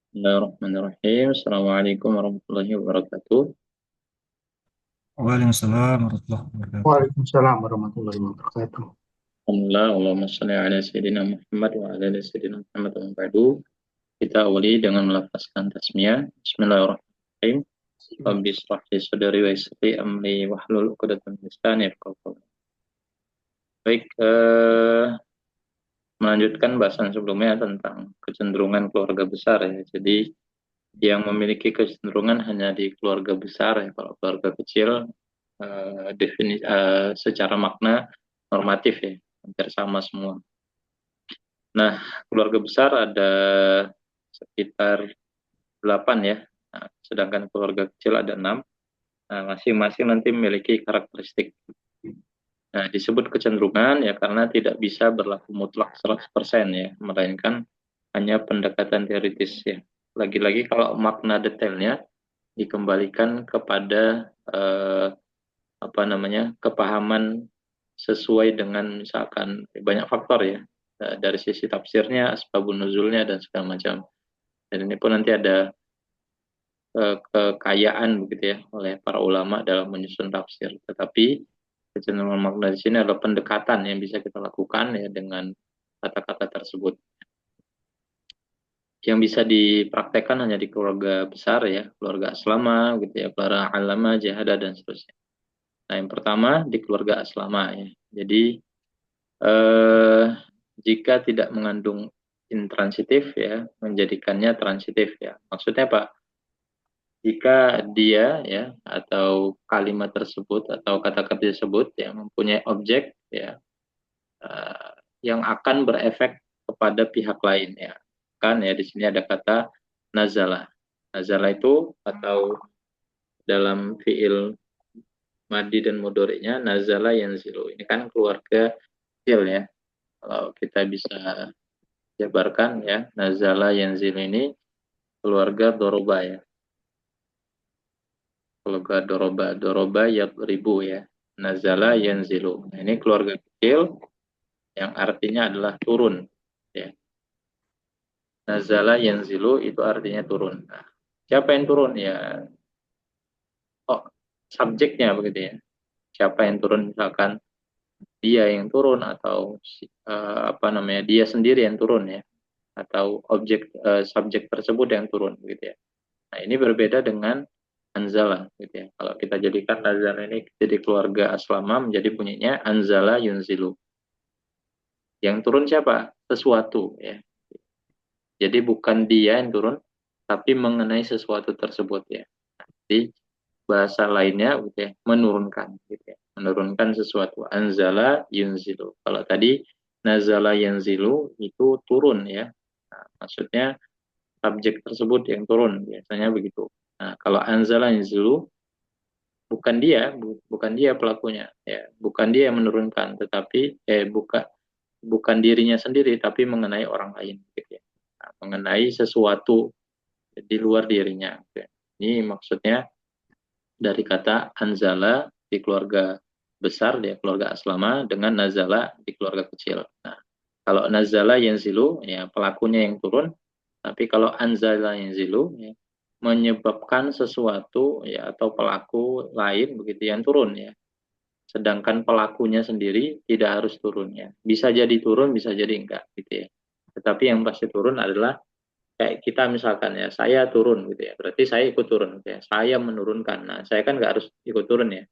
Bismillahirrahmanirrahim. Assalamualaikum warahmatullahi wabarakatuh. Waalaikumsalam warahmatullahi wabarakatuh. Waalaikumsalam warahmatullahi wabarakatuh. Alhamdulillah, Allahumma shalli ala Sayyidina Muhammad wa ala ali Sayyidina Muhammad wa ba'du. Kita awali dengan melafazkan tasmiyah. Bismillahirrahmanirrahim. Rabbi shrah li sadri wa yassir li amri wahlul 'uqdatam min lisani yafqahu qawli. Baik, melanjutkan bahasan sebelumnya tentang kecenderungan keluarga besar ya. Jadi yang memiliki kecenderungan hanya di keluarga besar ya. Kalau keluarga kecil secara makna normatif ya, hampir sama semua. Nah, keluarga besar ada sekitar 8 ya, nah, sedangkan keluarga kecil ada 6. Nah, masing-masing nanti memiliki karakteristik. Nah, disebut kecenderungan ya karena tidak bisa berlaku mutlak 100% ya, melainkan hanya pendekatan teoritis ya. Lagi-lagi kalau makna detailnya dikembalikan kepada kepahaman sesuai dengan misalkan banyak faktor ya, dari sisi tafsirnya, asbabun nuzulnya dan segala macam. Dan ini pun nanti ada kekayaan begitu ya oleh para ulama dalam menyusun tafsir. Tetapi kecenderungan makna di sini adalah pendekatan yang bisa kita lakukan ya dengan kata-kata tersebut. Yang bisa dipraktekkan hanya di keluarga besar ya, keluarga aslama gitu ya, para alama, jahada dan seterusnya. Nah, yang pertama di keluarga aslama ya. Jadi jika tidak mengandung intransitif ya, menjadikannya transitif ya. Maksudnya apa? Jika dia ya atau kalimat tersebut atau kata-kata tersebut yang mempunyai objek ya yang akan berefek kepada pihak lain ya. Kan ya di sini ada kata nazala. Nazala itu atau dalam fiil madi dan mudhari'nya nazala yanzilu. Ini kan keluarga kecil ya. Kalau kita bisa jabarkan ya, nazala yanzilu ini keluarga doroba ya. Keluarga doroba, doroba ribu ya. Nazala yanzilu. Nah, ini keluarga kecil yang artinya adalah turun ya. Nazala yanzilu itu artinya turun. Nah, siapa yang turun ya? Oh, subjeknya begitu ya. Siapa yang turun misalkan dia yang turun atau dia sendiri yang turun ya atau subjek tersebut yang turun gitu ya. Nah, ini berbeda dengan anzala gitu ya. Kalau kita jadikan nazala ini jadi keluarga aslama menjadi bunyinya anzala yunzilu. Yang turun siapa? Sesuatu ya. Jadi bukan dia yang turun tapi mengenai sesuatu tersebut ya. Jadi bahasa lainnya gitu ya, menurunkan gitu ya. Menurunkan sesuatu. Anzala yunzilu. Kalau tadi nazala yanzilu itu turun ya. Nah, maksudnya subjek tersebut yang turun biasanya begitu. Nah, kalau anzala yanzilu bukan dia pelakunya ya, bukan dia yang menurunkan tetapi bukan dirinya sendiri tapi mengenai orang lain gitu ya. Nah, mengenai sesuatu di luar dirinya gitu ya. Ini maksudnya dari kata anzala di keluarga besar ya keluarga aslama dengan nazala di keluarga kecil. Nah, kalau nazala yanzilu ya pelakunya yang turun, tapi kalau anzala yanzilu ya menyebabkan sesuatu ya atau pelaku lain begitu yang turun ya. Sedangkan pelakunya sendiri tidak harus turun ya. Bisa jadi turun, bisa jadi enggak gitu ya. Tetapi yang pasti turun adalah kayak kita misalkan ya, saya turun gitu ya. Berarti saya ikut turun gitu ya. Saya menurunkan. Nah, saya kan enggak harus ikut turun ya.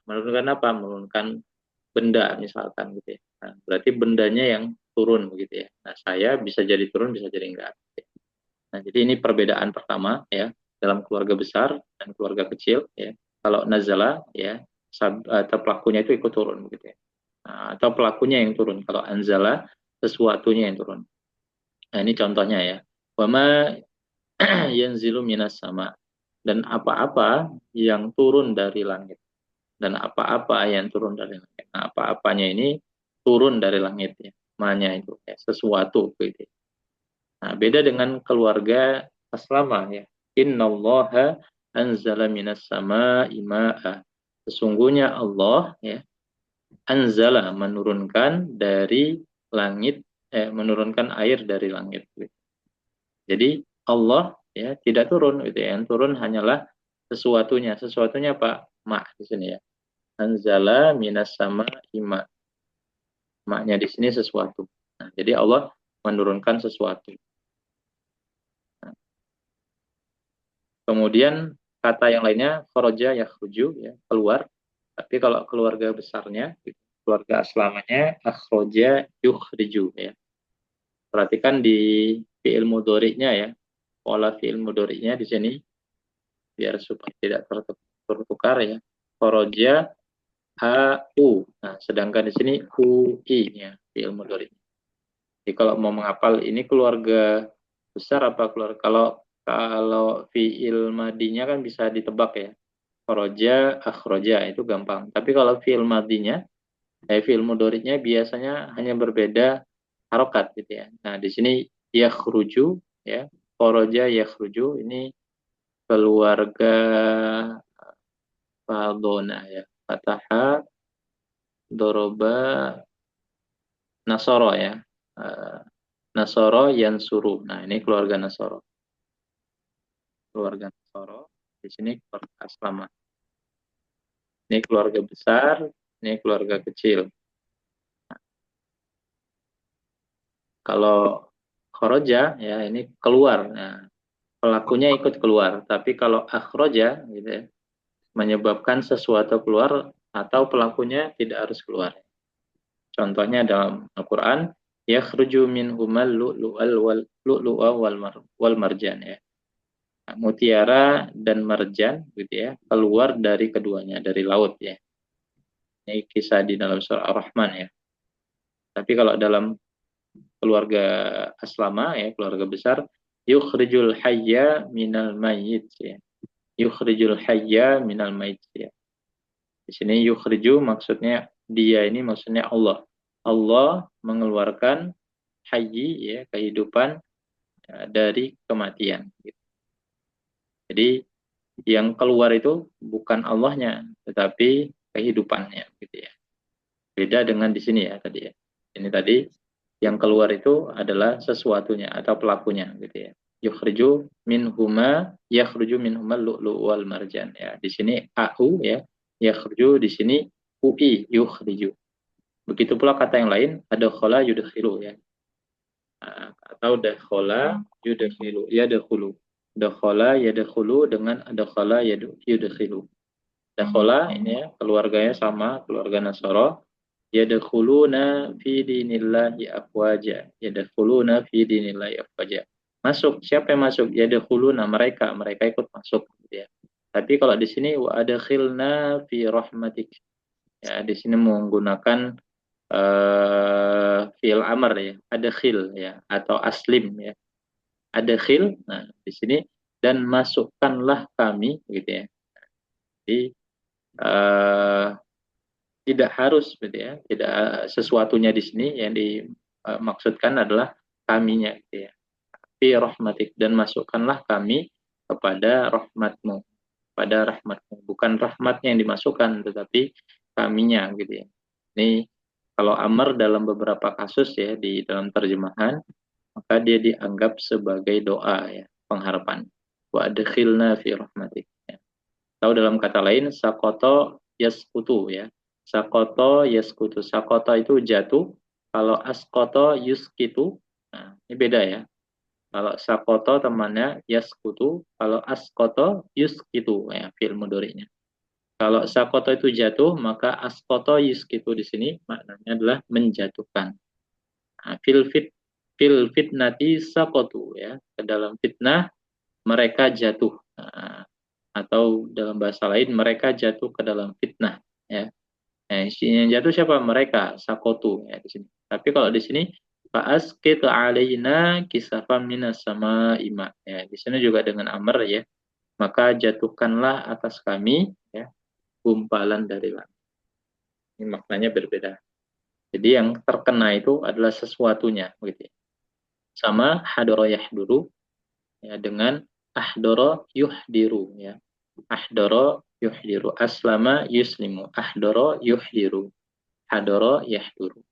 Menurunkan apa? Menurunkan benda misalkan gitu ya. Nah, berarti bendanya yang turun begitu ya. Nah, saya bisa jadi turun, bisa jadi enggak. Gitu ya. Nah, jadi ini perbedaan pertama ya dalam keluarga besar dan keluarga kecil ya. Kalau nazala ya atau pelakunya itu ikut turun begitu ya. Nah, atau pelakunya yang turun. Kalau anzala sesuatunya yang turun. Nah, ini contohnya ya. Wama yanzilu minas sama dan apa-apa yang turun dari langit dan apa-apa yang turun dari langit. Nah, apa-apanya ini turun dari langit ya. Manya itu ya, sesuatu gitu. Nah, beda dengan keluarga aslama ya. Innallaha anzala minas sama'i ma'a. Sesungguhnya Allah ya anzala menurunkan dari langit menurunkan air dari langit. Jadi Allah ya tidak turun gitu ya. Yang turun hanyalah sesuatunya. Sesuatunya apa? Ma di sini ya. Anzala minas sama ima. Maknya di sini sesuatu. Nah, jadi Allah menurunkan sesuatu. Nah, kemudian kata yang lainnya kharaja yakhruju ya, keluar. Tapi kalau keluarga besarnya, keluarga aslamanya akhraja yukhriju ya. Perhatikan di fi'il mudhari'nya ya. Pola fi'il mudhari'nya di sini biar supaya tidak tertukar ya. Kharaja HU. Nah, sedangkan di sini UI ya, fi'il mudhari'. Jadi kalau mau menghafal ini keluarga besar apa keluarga, kalau fi'il madinya kan bisa ditebak ya. Kharaja, akhraja itu gampang. Tapi kalau fi'il madinya, fi'il mudhari'nya biasanya hanya berbeda harokat gitu ya. Nah, di sini yakhruju ya. Kharaja yakhruju ini keluarga Fadona ya. Fataha, Doroba, Nasoro ya. Eh, Nasoro Yansuru. Nah, ini keluarga Nasoro. Keluarga Nasoro. Di sini keluarga Aslama. Ini keluarga besar, ini keluarga kecil. Kalau khoroja ya ini keluar. Nah, pelakunya ikut keluar. Tapi kalau akhroja gitu ya, menyebabkan sesuatu keluar atau pelakunya tidak harus keluar. Contohnya dalam Al-Quran, yakhruju minhumal lu'lu'a wal marjan ya. Nah, mutiara dan marjan gitu ya, keluar dari keduanya, dari laut ya. Ini kisah di dalam surah Ar-Rahman ya. Tapi kalau dalam keluarga aslama ya, keluarga besar, yukhrijul hayya minal mayyit ya. Yukhrijul hayya minal mayyit ya. Di sini yukhriju maksudnya dia ini maksudnya Allah. Allah mengeluarkan hayyi ya, kehidupan ya, dari kematian. Jadi yang keluar itu bukan Allahnya, tetapi kehidupannya gitu ya. Beda dengan di sini ya tadi ya. Ini tadi yang keluar itu adalah sesuatunya atau pelakunya gitu ya. Yukhriju minhuma yakhruju minhuma lu'lu' wal marjan ya. Di sini au ya, yakhruju di sini ui yukhriju. Begitu pula kata yang lain ada khala yudkhilu ya. Atau dakhala yudkhilu yadkhulu. Dakhala yadkhulu dengan adkhala yudkhilu. Dakhala ini ya keluarganya sama keluarga Nasara. Yadkhuluna fi dinillahi afwaja. Yadkhuluna fi dinillahi afwaja. Masuk, siapa yang masuk? Yadkhuluna mereka ikut masuk gitu ya. Tapi kalau di sini wa adkhilna fi rahmatik. Ya, di sini menggunakan fi'il amr ya, adkhil ya atau aslim ya. Adkhil. Nah, di sini dan masukkanlah kami gitu ya. Jadi tidak harus gitu ya, tidak sesuatunya di sini yang dimaksudkan adalah kaminya gitu ya. Fi rahmatik dan masukkanlah kami kepada rahmatmu, pada rahmatmu, bukan rahmatnya yang dimasukkan tetapi kaminya gitu ya. Ini kalau amar dalam beberapa kasus ya di dalam terjemahan maka dia dianggap sebagai doa ya, pengharapan. Wa adkhilna fi rahmatik ya. Atau dalam kata lain sakoto yaskutu ya. Sakoto yaskutu. Sakoto itu jatuh. Kalau askoto yuskitu. Nah, ini beda ya. Kalau sakoto temannya yaskutu. Kalau askoto yuskitu. Ya, fi'il mudhari'nya. Kalau sakoto itu jatuh, maka askoto yuskitu di sini maknanya adalah menjatuhkan. Nah, fil fitnati sakotu ya. Ke dalam fitnah mereka jatuh. Nah, atau dalam bahasa lain mereka jatuh ke dalam fitnah ya. Nah, yang jatuh siapa? Mereka sakotu ya di sini. Tapi kalau di sini fa'asqit alaina kisafan minas sama ima ya. Di sini juga dengan amr ya. Maka jatuhkanlah atas kami ya gumpalan dari langit. Ini maknanya berbeda. Jadi yang terkena itu adalah sesuatunya begitu ya. Sama hadoro yahduru ya dengan ahdoro yuhdiru ya. Ahdoro yuhdiru. Aslama yuslimu. Ahdoro yuhdiru. Hadoro yahduru.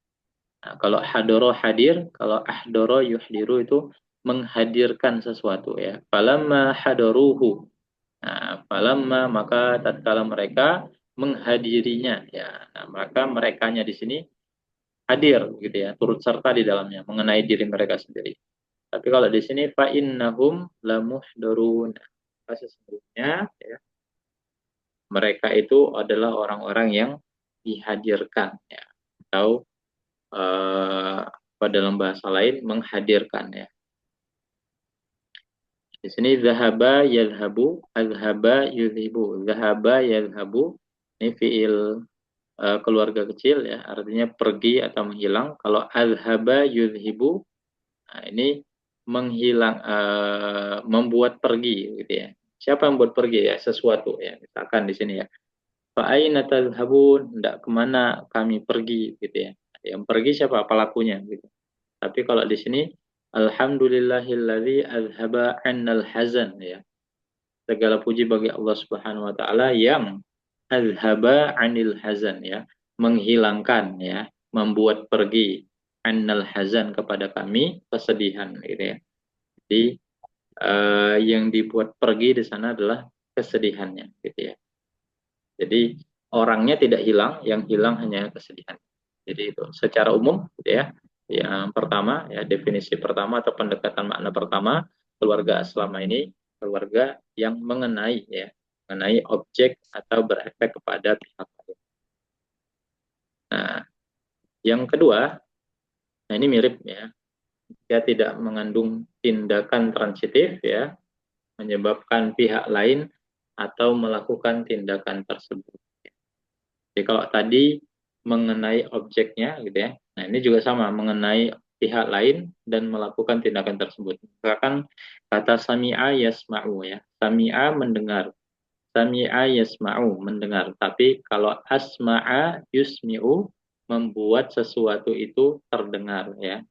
Nah, kalau hadoro hadir, kalau ahdoro yuhdiru itu menghadirkan sesuatu ya. Falamma hadaruhu. Nah, falamma maka tatkala mereka menghadirinya ya. Nah, maka merekanya di sini hadir gitu ya, turut serta di dalamnya mengenai diri mereka sendiri. Tapi kalau di sini fa innahum lamuhdharun. Sesungguhnya ya, mereka itu adalah orang-orang yang dihadirkan ya, atau dalam bahasa lain menghadirkan ya. Di sini zahaba yadhabu, azhaba yudhibu. Zahaba yadhabu ini fiil keluarga kecil ya, artinya pergi atau menghilang. Kalau azhaba yudhibu, nah ini menghilang, membuat pergi gitu ya. Siapa yang membuat pergi ya? Sesuatu ya. Misalkan di sini ya. Fa aina tadhhabun? Hendak kemana kami pergi gitu ya. Yang pergi siapa? Pelakunya gitu. Tapi kalau di sini alhamdulillahilladzi azhaba 'annal hazan ya. Segala puji bagi Allah Subhanahu wa taala yang azhaba 'anil hazan ya, menghilangkan ya, membuat pergi 'annal hazan kepada kami kesedihan gitu ya. Jadi yang dibuat pergi di sana adalah kesedihannya gitu ya. Jadi orangnya tidak hilang, yang hilang hanya kesedihan. Jadi itu secara umum gitu ya. Yang pertama ya, definisi pertama atau pendekatan makna pertama, keluarga selama ini keluarga yang mengenai ya, mengenai objek atau berefek kepada pihak lain. Nah, yang kedua, nah ini mirip ya. Dia tidak mengandung tindakan transitif ya, menyebabkan pihak lain atau melakukan tindakan tersebut. Jadi kalau tadi mengenai objeknya gitu ya, nah ini juga sama mengenai pihak lain dan melakukan tindakan tersebut. Misalkan kata sami'a yasma'u ya, sami'a mendengar, sami'a yasma'u mendengar. Tapi kalau asma'a yusmi'u membuat sesuatu itu terdengar ya,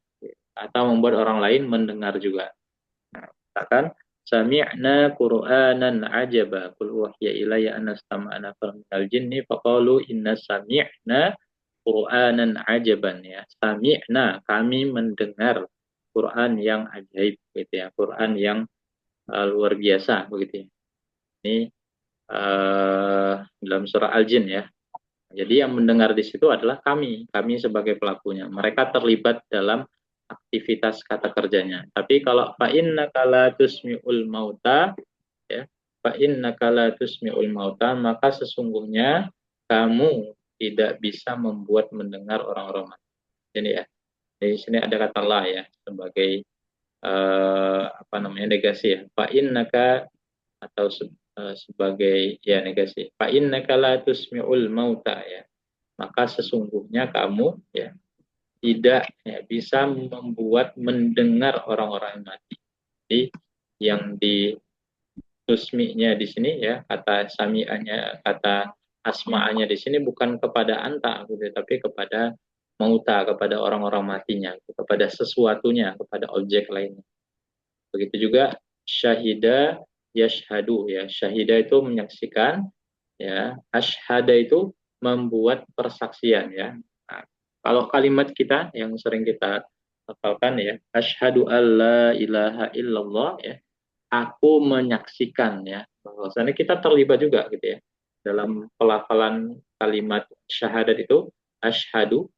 atau membuat orang lain mendengar juga. Nah, misalkan sami'na Qur'anan ajaba qul uhiya ilayya anastama'na minal jinni faqalu inna sami'na Qur'anan ajaban ya. Sami'na kami mendengar Quran yang ajaib gitu ya. Quran yang luar biasa begitu ya. Ini dalam surah Al-Jin ya. Jadi yang mendengar di situ adalah kami sebagai pelakunya. Mereka terlibat dalam aktivitas kata kerjanya. Tapi kalau fa innaka la tusmi'ul mauta ya, fa innaka la tusmi'ul mauta, maka sesungguhnya kamu tidak bisa membuat mendengar orang-orang mati. Ini ya. Di sini ada kata la ya sebagai apa namanya negasi ya. Fa innaka atau sebagai ya negasi. Fa innaka la tusmi'ul mauta ya. Maka sesungguhnya kamu ya tidak ya, bisa membuat mendengar orang-orang yang mati. Jadi yang di tusmi'nya di sini ya, kata sami'anya, kata asma'anya di sini bukan kepada anta gitu, tapi kepada mauta, kepada orang-orang matinya, kepada sesuatunya, kepada objek lainnya. Begitu juga syahida yashhadu ya. Syahida itu menyaksikan ya, asyhada itu membuat persaksian ya. Nah, kalau kalimat kita yang sering kita hafalkan ya, asyhadu alla ilaha illallah ya, aku menyaksikan ya, bahwasanya kita terlibat juga gitu ya dalam pelafalan kalimat syahadat itu asyhadu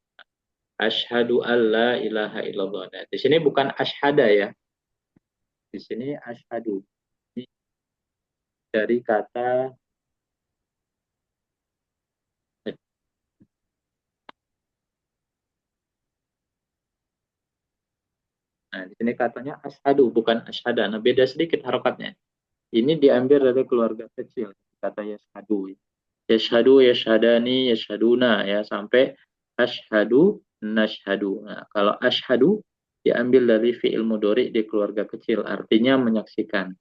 asyhadu alla ilaha illallah. Nah, di sini bukan asyhada ya. Di sini asyhadu. Ini dari kata nah, di sini katanya asyhadu bukan asyhada. Nah, beda sedikit harokatnya. Ini diambil dari keluarga kecil, kata yashhadu. Yashhadu, yashhadani, yashhaduna ya sampai asyhadu, nashhadu. Nah, kalau asyhadu diambil dari fi'il mudhari di keluarga kecil, artinya menyaksikan.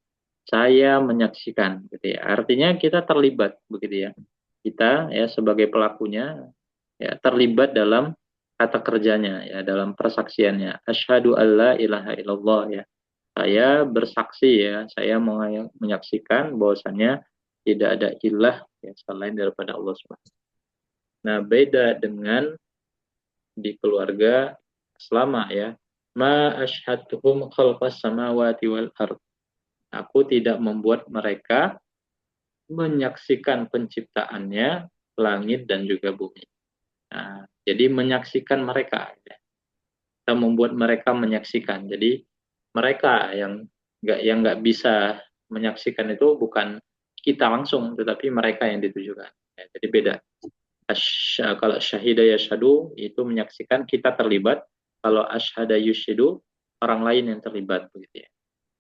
Saya menyaksikan gitu ya. Artinya kita terlibat begitu ya. Kita ya sebagai pelakunya ya terlibat dalam kata kerjanya ya, dalam persaksiannya. Asyhadu alla ilaha illallah ya. Saya bersaksi ya, saya menyaksikan bahwasannya tidak ada ilah ya, selain daripada Allah Subhanahu. Nah, beda dengan di keluarga selama ya. ma asyhadtuhum khalqas samawati wal ard. Aku tidak membuat mereka menyaksikan penciptaannya langit dan juga bumi. Nah, jadi menyaksikan mereka, ya. Kita membuat mereka menyaksikan. Jadi mereka yang nggak bisa menyaksikan itu bukan kita langsung, tetapi mereka yang ditujukan. Ya, jadi beda. Kalau syahida yashhadu itu menyaksikan, kita terlibat. Kalau asyhada yusyhidu, orang lain yang terlibat begitu ya,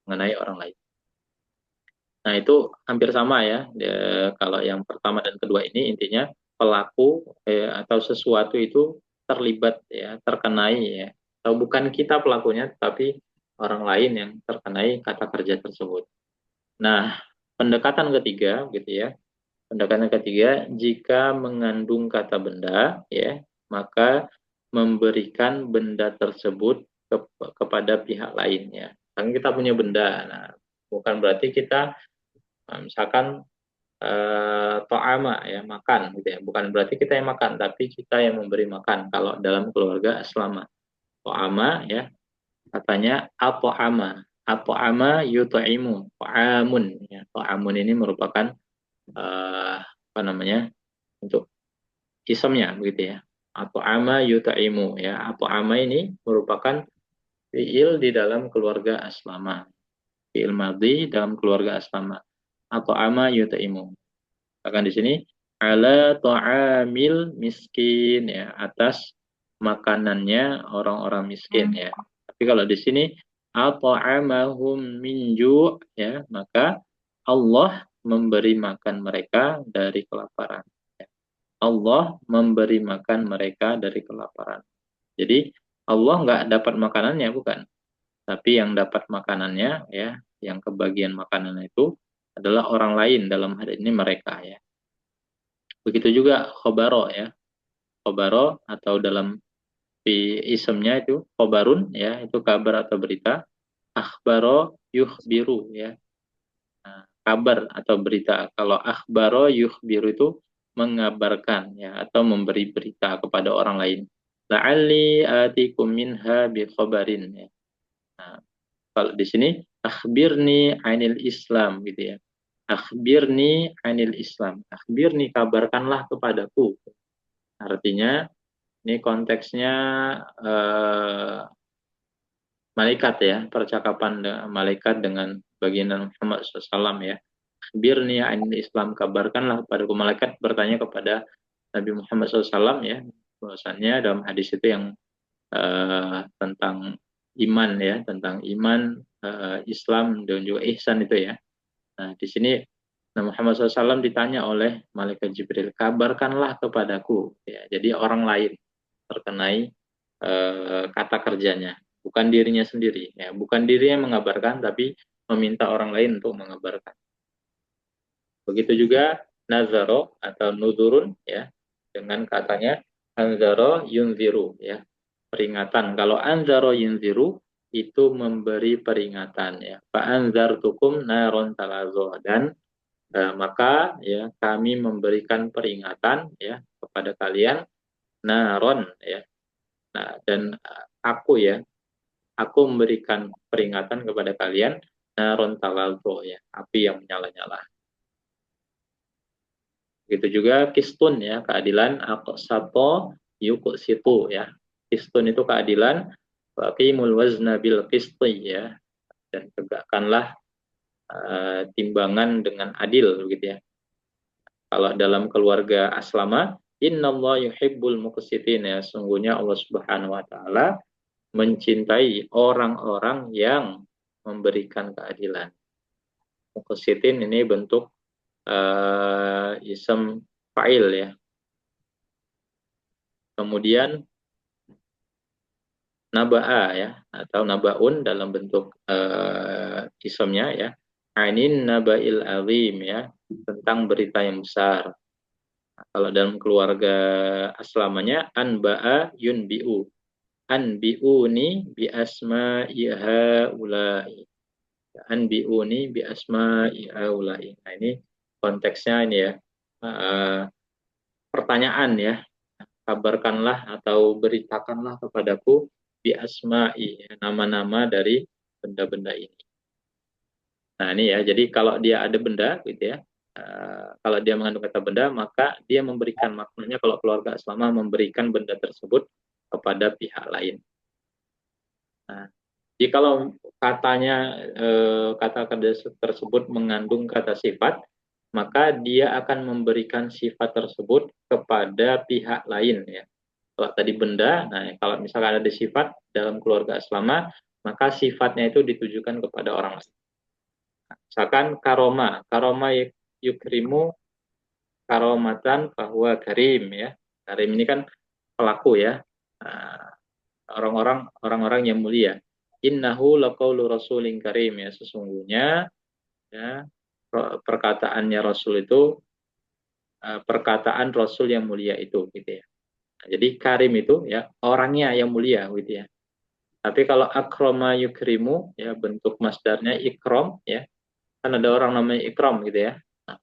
mengenai orang lain. Nah, itu hampir sama ya. Kalau yang pertama dan kedua ini intinya pelaku atau sesuatu itu terlibat ya, terkenai ya. Atau bukan kita pelakunya, tapi orang lain yang terkenai kata kerja tersebut. Nah, pendekatan ketiga gitu ya. Pendekatan ketiga, jika mengandung kata benda ya, maka memberikan benda tersebut kepada pihak lainnya. Kan kita punya benda. Nah, bukan berarti kita misalkan to'ama ya, makan gitu ya, bukan berarti kita yang makan, tapi kita yang memberi makan. Kalau dalam keluarga aslama, to'ama ya, katanya ato'ama yuto'imu, to'amun ya. To'amun ini merupakan apa namanya, untuk isemnya begitu ya, ato'ama yuto'imu ya. Ato'ama ini merupakan fi'il di dalam keluarga aslama, fi'il madhi dalam keluarga aslama, ato'ama yuto'imu. Akan di sini ala ta'amil miskin ya, atas makanannya orang-orang miskin ya. Tapi kalau di sini at'amahum min ju' ya, maka Allah memberi makan mereka dari kelaparan. Ya. Allah memberi makan mereka dari kelaparan. Jadi Allah nggak dapat makanannya, bukan. Tapi yang dapat makanannya ya, yang kebagian makanan itu adalah orang lain, dalam hal ini mereka ya. Begitu juga khobaro ya. Khobaro atau dalam isemnya itu khobarun ya, itu kabar atau berita. Akhbaro yukhbiru ya. Nah, kabar atau berita. Kalau akhbaro yukhbiru itu mengabarkan ya, atau memberi berita kepada orang lain. La'alli atikum minha bi khabarin ya. Nah, kalau di sini akhbirni anil Islam gitu ya. Akhbirni anil Islam. Akhbirni, kabarkanlah kepadaku. Artinya ini konteksnya malaikat ya, percakapan malaikat dengan baginda Muhammad SAW ya. Akhbirni anil Islam, kabarkanlah kepadaku. Malaikat bertanya kepada Nabi Muhammad SAW ya, bahwasannya dalam hadis itu yang tentang iman ya, tentang iman, Islam dan juga ihsan itu ya. Nah, di sini Nabi Muhammad SAW ditanya oleh malaikat Jibril, kabarkanlah kepadaku ya. Jadi orang lain terkenai kata kerjanya, bukan dirinya sendiri ya, bukan dirinya yang mengabarkan, tapi meminta orang lain untuk mengabarkan. Begitu juga nazaro atau nuzurun ya, dengan katanya anzaro yunziru ya, peringatan. Kalau anzaro yunziru itu memberi peringatan ya. Fa anzartukum naron talazo, dan maka ya kami memberikan peringatan ya kepada kalian, naron ya. Nah, dan aku memberikan peringatan kepada kalian, naron talazo ya, api yang menyala-nyala. Begitu juga kistun ya, keadilan, aqsato yuqsitu ya. Kistun itu keadilan, waqimul wazna bil qisti ya, dan tegakkanlah timbangan dengan adil begitu ya. Kalau dalam keluarga aslama, innallaha yuhibbul muqsitin ya, sungguhnya Allah Subhanahu wa taala mencintai orang-orang yang memberikan keadilan. Muqsitin ini bentuk isem fa'il ya. Kemudian naba'a ya, atau nabaun dalam bentuk isemnya ya. Ainin naba'il azim ya, tentang berita yang besar. Nah, kalau dalam keluarga aslamanya anba'a yunbi'u. Anbi'uni bi asma'i haula'i. Anbi'uni bi asma'i haula'i. Nah, ini konteksnya ini ya. Pertanyaan ya. Kabarkanlah atau beritakanlah kepadaku bi asma'i, nama-nama dari benda-benda ini. Nah, ini ya, jadi kalau dia ada benda gitu ya, kalau dia mengandung kata benda, maka dia memberikan maknanya kalau keluarga asmama memberikan benda tersebut kepada pihak lain. Nah, jadi kalau katanya kata tersebut mengandung kata sifat, maka dia akan memberikan sifat tersebut kepada pihak lain ya. Kalau tadi benda, nah kalau misalkan ada sifat dalam keluarga asmama, maka sifatnya itu ditujukan kepada orang lain. Misalkan karoma yukrimu karomatan bahwa karim ya. Karim ini kan pelaku ya. Orang-orang yang mulia. Innahu laqaulu rasulin karim ya, sesungguhnya ya perkataannya Rasul itu perkataan Rasul yang mulia itu gitu ya. Nah, jadi karim itu ya orangnya yang mulia gitu ya. Tapi kalau akroma yukrimu ya bentuk masdarnya ikrom ya. Kan ada orang namanya ikram gitu ya. Nah,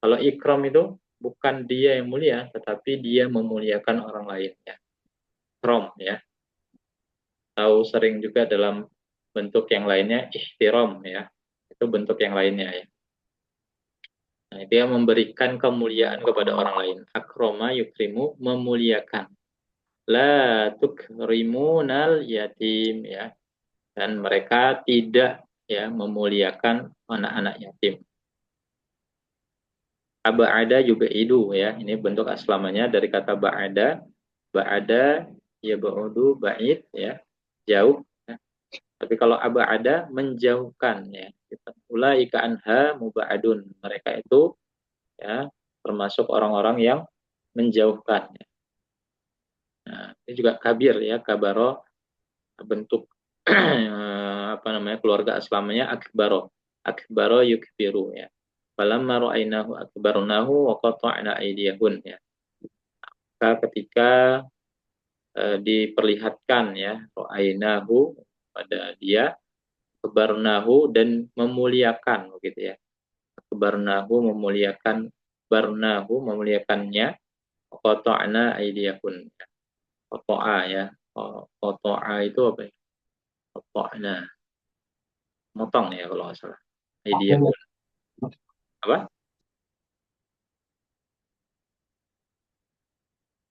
kalau ikram itu bukan dia yang mulia, tetapi dia memuliakan orang lain ya. Ikram ya. Tahu sering juga dalam bentuk yang lainnya ihtiram ya. Itu bentuk yang lainnya ya. Nah, itu yang memberikan kemuliaan kepada orang lain. Akroma yukrimu memuliakan. La tukrimunal yatim ya. Dan mereka tidak ya memuliakan anak-anak yatim. Ba'ada juga idu ya. Ini bentuk aslamanya dari kata ba'ada. Ba'ada ya ba'udu ba'id ya. Jauh. Ya. Tapi kalau aba'ada menjauhkan ya. Ulaika anha muba'adun. Mereka itu ya termasuk orang-orang yang menjauhkan. Ya. Nah, ini juga kabir ya. Kabaro bentuk apa namanya keluarga aslamanya akbaro. Akbaro yukbiru ya. Falamma ra'ainahu akbarnahu wa qata'na aydiyahun ya. Maka ketika diperlihatkan ya ra'ainahu pada dia akbarnahu dan memuliakan begitu ya. Akbarnahu memuliakan barnahu memuliakannya wa qata'na aydiyahun. Qata'a ya. Qata'a itu apa ya? Qata'na. Motong ya kalau nggak salah. Aydiyahun. Apa?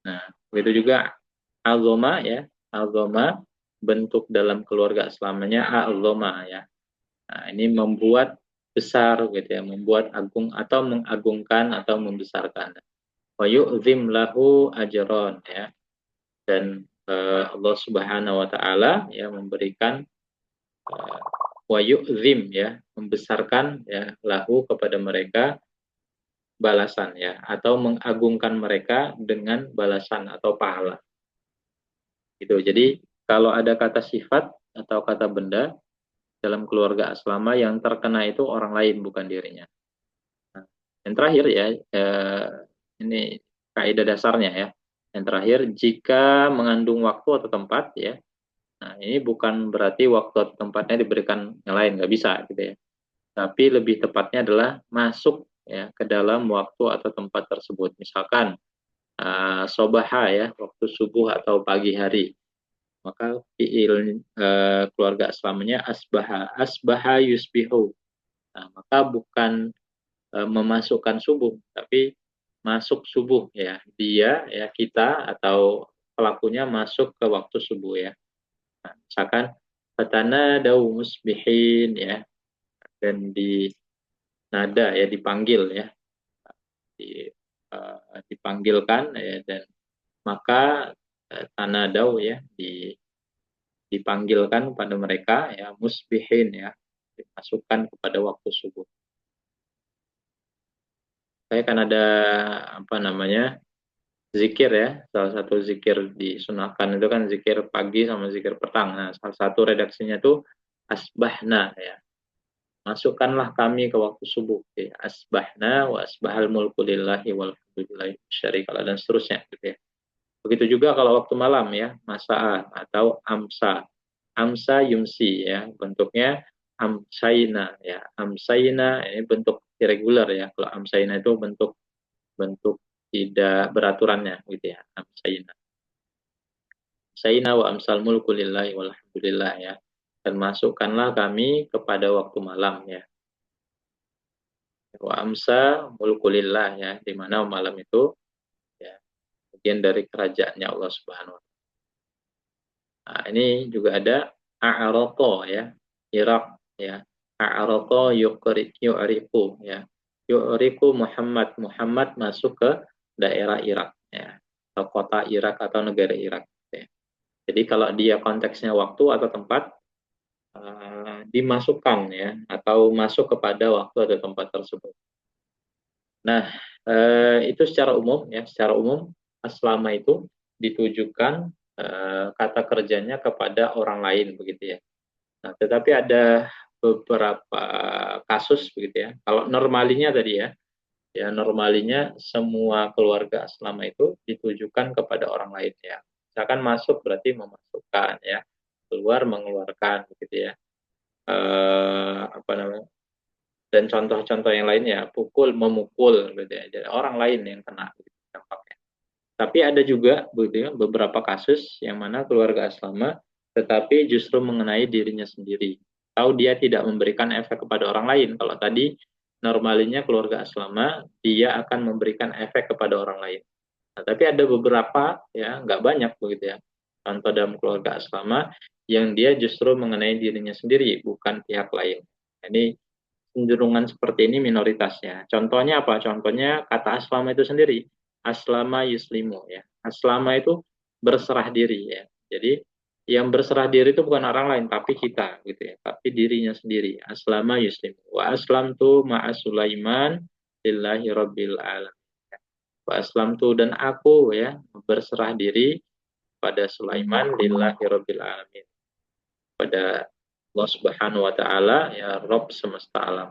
Nah, begitu juga azoma ya, azoma bentuk dalam keluarga selamanya azoma ya. Nah, ini membuat besar gitu ya, membuat agung atau mengagungkan atau membesarkan. Wa yu'zim lahu ajron ya. Dan Allah Subhanahu wa taala ya memberikan wa yu'zim ya, membesarkan ya lahu kepada mereka balasan ya atau mengagungkan mereka dengan balasan atau pahala. Gitu. Jadi kalau ada kata sifat atau kata benda dalam keluarga aslama yang terkena itu orang lain bukan dirinya. Nah, yang terakhir ya ini kaidah dasarnya ya. Yang terakhir jika mengandung waktu atau tempat ya. Nah, ini bukan berarti waktu atau tempatnya diberikan yang lain, nggak bisa gitu ya. Tapi lebih tepatnya adalah masuk ya ke dalam waktu atau tempat tersebut. Misalkan sobaha ya, waktu subuh atau pagi hari. Maka fiil keluarga aslamanya asbaha yusbihu. Nah, maka bukan memasukkan subuh, tapi masuk subuh ya. Dia ya kita atau pelakunya masuk ke waktu subuh ya. Nah, misalkan fatana dau musbihin ya, dan di nada ya dipanggil ya, di, dipanggilkan ya, dan maka tanadau ya dipanggilkan pada mereka ya musbihin ya, dimasukkan kepada waktu subuh. Saya kan ada apa namanya zikir ya, salah satu zikir disunahkan itu kan zikir pagi sama zikir petang. Nah, salah satu redaksinya tuh asbahna ya, masukkanlah kami ke waktu subuh ya. Asbahna wa asbahal mulku lillahi walhamdulillahi syarikalah dan seterusnya gitu ya. Begitu juga kalau waktu malam ya, masa atau amsa. Amsa yumsi ya, bentuknya amsaina ya. Amsaina ini bentuk irregular ya. Kalau amsaina itu bentuk bentuk tidak beraturannya gitu ya. Amsaina. Sayyidina wa amsal mulku lillahi walhamdulillah ya. Dan masukkanlah kami kepada waktu malam ya. Wa amsa mulku lillah ya, di mana malam itu ya bagian dari kerajaannya Allah Subhanahu wa taala. Nah, ini juga ada a'rata ya, Irak ya. A'rata yu'riku ya. Yu'riku Muhammad masuk ke daerah Irak ya. Ke kota Irak atau negara Irak ya. Jadi kalau dia konteksnya waktu atau tempat dimasukkan ya atau masuk kepada waktu atau tempat tersebut. Nah, itu secara umum ya, secara umum aslama itu ditujukan kata kerjanya kepada orang lain begitu ya. Nah, tetapi ada beberapa kasus begitu ya. Kalau normalinya tadi ya, normalinya semua keluarga aslama itu ditujukan kepada orang lain ya. Misalkan masuk berarti memasukkan ya, keluar mengeluarkan begitu ya. Apa namanya? Dan contoh-contoh yang lainnya, pukul memukul gitu ya. Jadi orang lain yang kena gitu, dampaknya. Tapi ada juga begitu ya, beberapa kasus yang mana keluarga aslama tetapi justru mengenai dirinya sendiri. Tahu dia tidak memberikan efek kepada orang lain. Kalau tadi normalinya keluarga aslama dia akan memberikan efek kepada orang lain. Nah, tapi ada beberapa ya, nggak banyak begitu ya. Contoh dalam keluarga aslama yang dia justru mengenai dirinya sendiri, bukan pihak lain. Ini cenderungan seperti ini minoritasnya. Contohnya apa? Contohnya kata aslama itu sendiri. Aslama yuslimu ya. Aslama itu berserah diri ya. Jadi yang berserah diri itu bukan orang lain tapi kita gitu ya. Tapi dirinya sendiri. Aslama yuslimu. Wa aslamtu ma'a Sulaiman lillahi rabbil alamin. Wa aslamtu dan aku ya berserah diri pada Sulaiman lillahi rabbil alamin. Pada Allah Subhanahu wa taala ya Rabb semesta alam.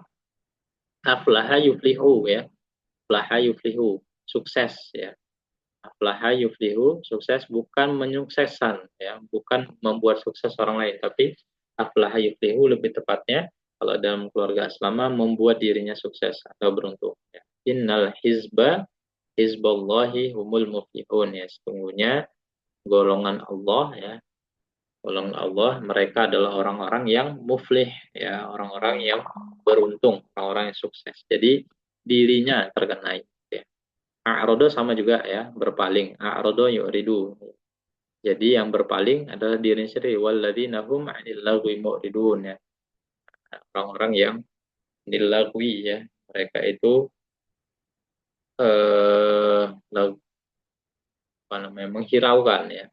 Aflaha yuflihu ya. Aflaha yuflihu, sukses ya. Aflaha yuflihu, sukses bukan menyukseskan ya, bukan membuat sukses orang lain, tapi aflaha yuflihu lebih tepatnya kalau dalam keluarga aslama membuat dirinya sukses atau beruntung ya. Innal hizballahi humul muflihun ya. Sesungguhnya golongan Allah ya, golongan Allah mereka adalah orang-orang yang muflih ya, orang-orang yang beruntung, orang-orang yang sukses. Jadi dirinya terkenai ya. A'rodo sama juga ya, berpaling. A'rodo yu'ridu. Jadi yang berpaling adalah dirinya sendiri. Walladzina hum 'anil lagwi mu'ridun ya. Orang-orang yang nilagwi ya, mereka itu apa namanya, menghiraukan ya.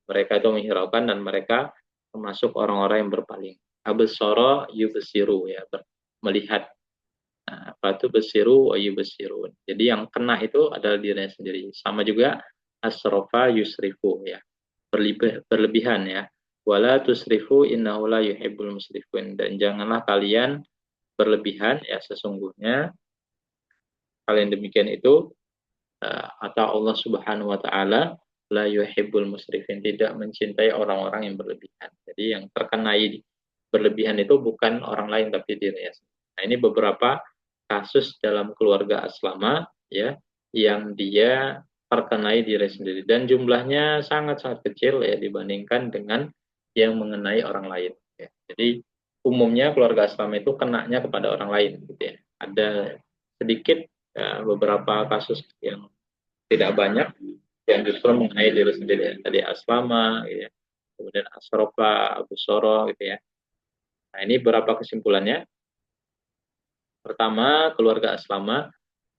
Mereka itu menghiraukan dan mereka termasuk orang-orang yang berpaling. Absara yubsiru ya, melihat. Nah, apa itu besiru wa yubsirun. Jadi yang kena itu adalah dirinya sendiri. Sama juga asrofa yusrifu ya. Berlebihan ya. Wala tusrifu innahu la yuhibbul musrifun. Dan janganlah kalian berlebihan ya, sesungguhnya kalian demikian itu atau Allah Subhanahu wa taala la yuhibbul musrifin, tidak mencintai orang-orang yang berlebihan. Jadi yang terkenai berlebihan itu bukan orang lain tapi dirinya. Nah, ini beberapa kasus dalam keluarga aslama ya yang dia terkenai diri sendiri dan jumlahnya sangat-sangat kecil ya dibandingkan dengan yang mengenai orang lain ya. Jadi umumnya keluarga aslama itu kenanya kepada orang lain gitu ya. Ada sedikit ya, beberapa kasus yang tidak banyak yang justru mengenai diri sendiri ya. Tadi aslama gitu ya. Kemudian asrofa, abu soro gitu ya. Nah, ini beberapa kesimpulannya. Pertama, keluarga aslama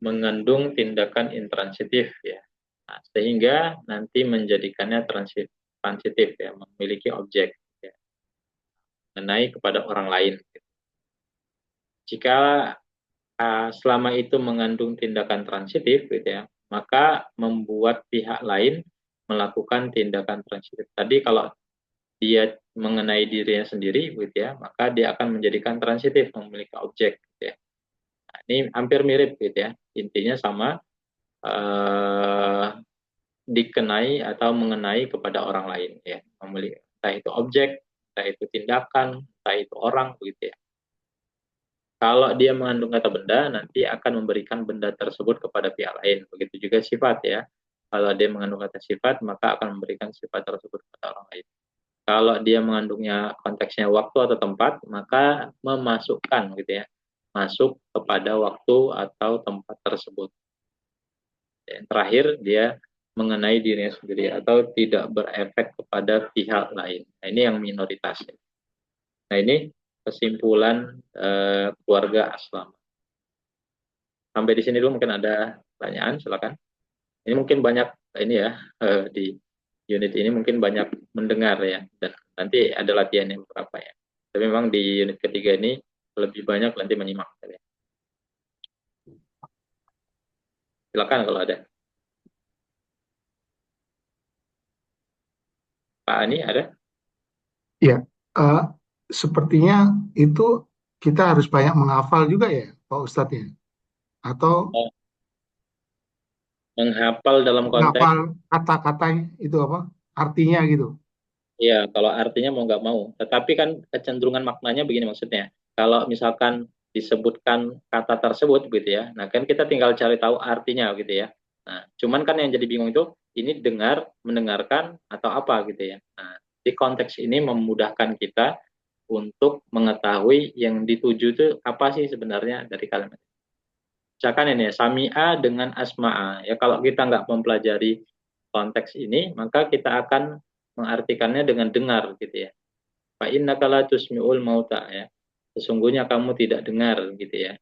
mengandung tindakan intransitif ya. Nah, sehingga nanti menjadikannya transitif ya, memiliki objek ya, mengenai kepada orang lain. Jika selama itu mengandung tindakan transitif gitu ya, maka membuat pihak lain melakukan tindakan transitif. Tadi kalau dia mengenai dirinya sendiri gitu ya, maka dia akan menjadikan transitif, memiliki objek gitu ya. Nah, ini hampir mirip gitu ya. Intinya sama, dikenai atau mengenai kepada orang lain ya, memiliki entah itu objek, entah itu tindakan, entah itu orang begitu ya. Kalau dia mengandung kata benda, nanti akan memberikan benda tersebut kepada pihak lain. Begitu juga sifat ya. Kalau dia mengandung kata sifat, maka akan memberikan sifat tersebut kepada orang lain. Kalau dia mengandungnya konteksnya waktu atau tempat, maka memasukkan gitu ya, masuk kepada waktu atau tempat tersebut. Yang terakhir, dia mengenai dirinya sendiri atau tidak berefek kepada pihak lain. Nah, ini yang minoritas. Nah, ini kesimpulan keluarga Aslam. Sampai di sini dulu, mungkin ada pertanyaan, silakan. Ini mungkin banyak ini ya, di unit ini mungkin banyak mendengar ya, dan nanti ada latihan yang beberapa ya. Tapi memang di unit ketiga ini lebih banyak nanti menyimak ya. Silakan kalau ada. Pak Ani ada? Ya, eh, sepertinya itu kita harus banyak menghafal juga ya, Pak Ustadz ya. Atau Oh, menghafal dalam konteks, menghafal kata-katanya itu apa? Artinya gitu. ya kalau artinya mau nggak mau. Tetapi kan kecenderungan maknanya begini maksudnya. Kalau misalkan disebutkan kata tersebut gitu ya, nah kan kita tinggal cari tahu artinya gitu ya. Nah, cuman kan yang jadi bingung itu ini dengar, mendengarkan atau apa gitu ya. Nah, di konteks ini memudahkan kita untuk mengetahui yang dituju itu apa sih sebenarnya dari kalimat. Misalkan ini ya, sami'a dengan asma'a. Ya kalau kita nggak mempelajari konteks ini, maka kita akan mengartikannya dengan dengar gitu ya. Fa innaka la tusmi'ul mauta ya. Sesungguhnya kamu tidak dengar gitu ya.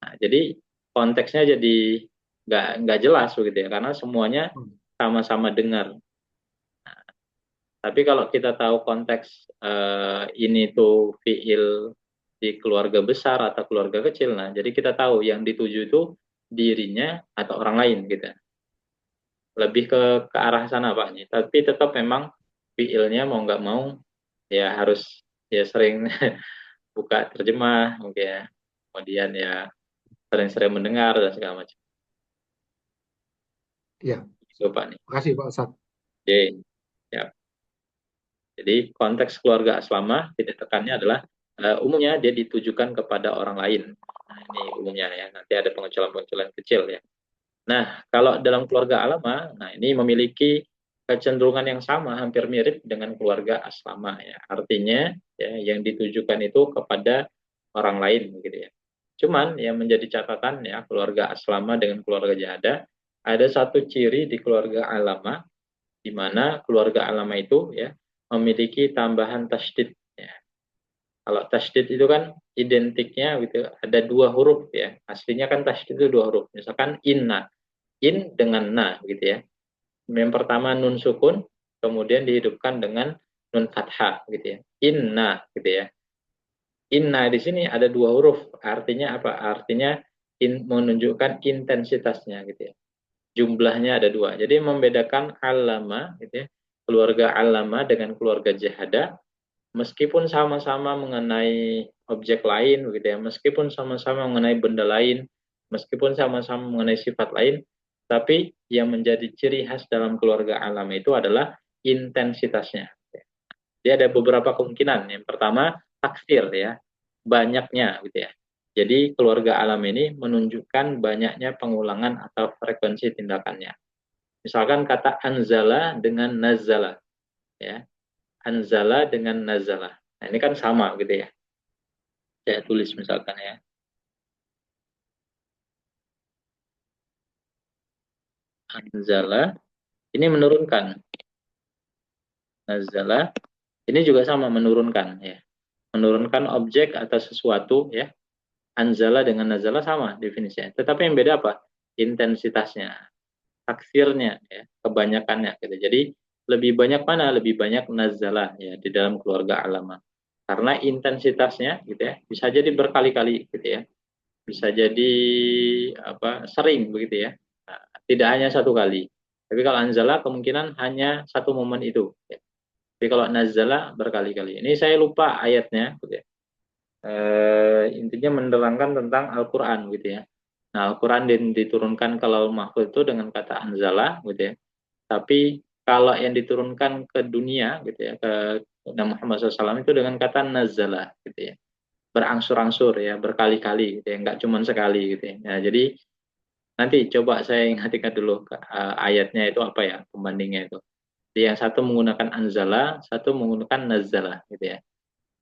Nah, jadi konteksnya jadi nggak jelas begitu ya, karena semuanya sama-sama dengar. Tapi kalau kita tahu konteks ini tuh fiil di keluarga besar atau keluarga kecil, nah jadi kita tahu yang dituju itu dirinya atau orang lain gitu. Lebih ke arah sana Pak. Tapi tetap memang fiilnya mau nggak mau ya harus ya sering buka terjemah mungkin ya. Kemudian ya sering-sering mendengar dan segala macam. Ya, Itu Pak nih. terima kasih Pak Ustadz. Oke. Ya. Jadi konteks keluarga aslamah titik tekannya adalah umumnya dia ditujukan kepada orang lain. Nah, ini umumnya ya. Nanti ada pengecualian-pengecualian kecil ya. Nah, kalau dalam keluarga alamah, nah ini memiliki kecenderungan yang sama, hampir mirip dengan keluarga aslamah ya. Artinya ya yang ditujukan itu kepada orang lain gitu ya. Cuman yang menjadi catatan ya keluarga aslamah dengan keluarga jahada, ada satu ciri di keluarga alamah di mana keluarga alamah itu ya memiliki tambahan tasydid ya. Kalau tasydid itu kan identiknya gitu ada dua huruf ya. Aslinya kan tasydid itu dua huruf. Misalkan inna, in dengan na gitu ya. Yang pertama nun sukun, kemudian dihidupkan dengan nun fathah gitu ya. Inna gitu ya. Inna di sini ada dua huruf. Artinya apa? Artinya menunjukkan intensitasnya gitu ya. Jumlahnya ada dua. Jadi membedakan alama gitu ya. Keluarga alama dengan keluarga jahada meskipun sama-sama mengenai objek lain begitu ya, meskipun sama-sama mengenai benda lain, meskipun sama-sama mengenai sifat lain, tapi yang menjadi ciri khas dalam keluarga alam itu adalah intensitasnya. Dia ada beberapa kemungkinan. Yang pertama, taksir ya, banyaknya gitu ya. Jadi keluarga alam ini menunjukkan banyaknya pengulangan atau frekuensi tindakannya. Misalkan kata anzala dengan nazala ya. Anzala dengan nazala. Nah, ini kan sama gitu ya. Saya tulis misalkan ya. Anzala ini menurunkan. Nazala ini juga sama menurunkan ya. Menurunkan objek atau sesuatu ya. Anzala dengan nazala sama definisinya. Tetapi yang beda apa? Intensitasnya, taksirnya ya, kebanyakannya gitu. Jadi lebih banyak mana? Lebih banyak nazala ya di dalam keluarga alamah. Karena intensitasnya gitu ya, bisa jadi berkali-kali gitu ya. Bisa jadi apa sering begitu ya. Nah, tidak hanya satu kali. Tapi kalau anzala kemungkinan hanya satu momen itu. Ya. Tapi kalau nazala berkali-kali. Ini saya lupa ayatnya. Gitu ya. Intinya menerangkan tentang Al-Quran gitu ya. Nah, Al-Quran diturunkan ke Lauhul Mahfuz itu dengan kata anzala gitu ya. Tapi kalau yang diturunkan ke dunia gitu ya, ke Nabi Muhammad SAW itu dengan kata nazala gitu ya. Berangsur-angsur ya, berkali-kali gitu ya, nggak cuma sekali gitu ya. Nah, jadi Nanti coba saya ingat-ingat dulu ayatnya itu apa ya, pembandingnya itu. Jadi yang satu menggunakan anzala, satu menggunakan nazala gitu ya.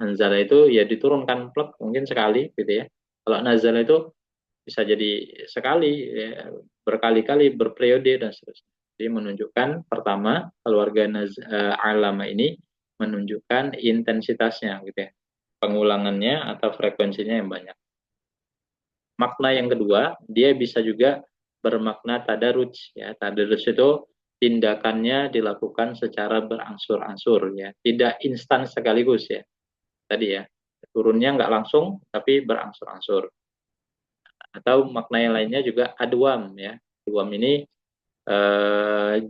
Anzala itu ya diturunkan plek mungkin sekali gitu ya. Kalau nazala itu bisa jadi sekali, ya, berkali-kali, berperiode dan seterusnya. Jadi menunjukkan pertama keluarga alama ini menunjukkan intensitasnya gitu ya. Pengulangannya atau frekuensinya yang banyak. Makna yang kedua, dia bisa juga bermakna tadaruj ya. Tadaruj itu tindakannya dilakukan secara berangsur-angsur ya, tidak instan sekaligus ya. Tadi ya, turunnya nggak langsung tapi berangsur-angsur. Atau makna yang lainnya juga adwam ya. Adwam ini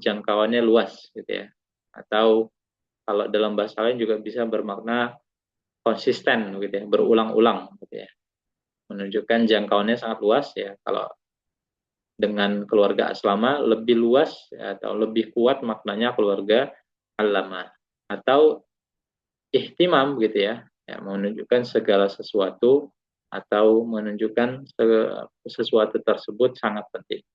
jangkauannya luas gitu ya. Atau kalau dalam bahasa lain juga bisa bermakna konsisten gitu ya, berulang-ulang gitu ya. Menunjukkan jangkauannya sangat luas ya. Kalau dengan keluarga aslama lebih luas ya, atau lebih kuat maknanya keluarga alama atau ihtimam gitu ya, ya menunjukkan segala sesuatu atau menunjukkan sesuatu tersebut sangat penting.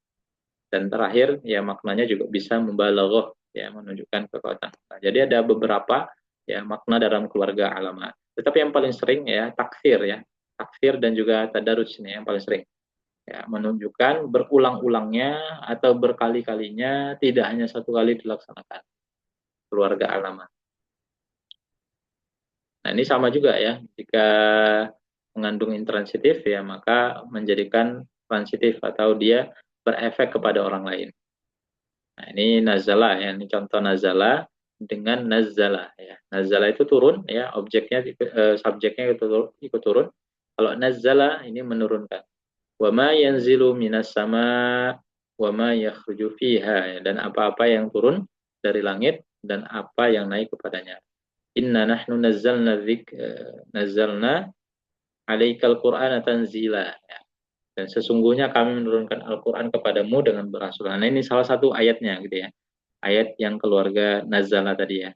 Dan terakhir ya maknanya juga bisa membalaghah ya, menunjukkan kekuatan. Nah, jadi ada beberapa ya makna dalam keluarga alama. Tetapi yang paling sering ya takfir ya. Takfir dan juga tadarus ini yang paling sering. Ya, menunjukkan berulang-ulangnya atau berkali-kalinya, tidak hanya satu kali dilaksanakan keluarga alama. Nah, ini sama juga ya. Jika mengandung intransitif ya maka menjadikan transitif atau dia berefek kepada orang lain. Nah, ini nazala ya, ini contoh nazala dengan nazala ya. Nazala itu turun ya, objeknya subjeknya ikut turun. Kalau nazala ini menurunkan. Wa ma yanzilu minas sama wa ma yakhruju fiha ya. Dan apa-apa yang turun dari langit dan apa yang naik kepadanya. Inna nahnu nazzalna alaikal qur'ana tanzila ya. Dan sesungguhnya kami menurunkan Al-Qur'an kepadamu dengan berasuran. Nah, ini salah satu ayatnya gitu ya. Ayat yang keluarga nazala tadi ya.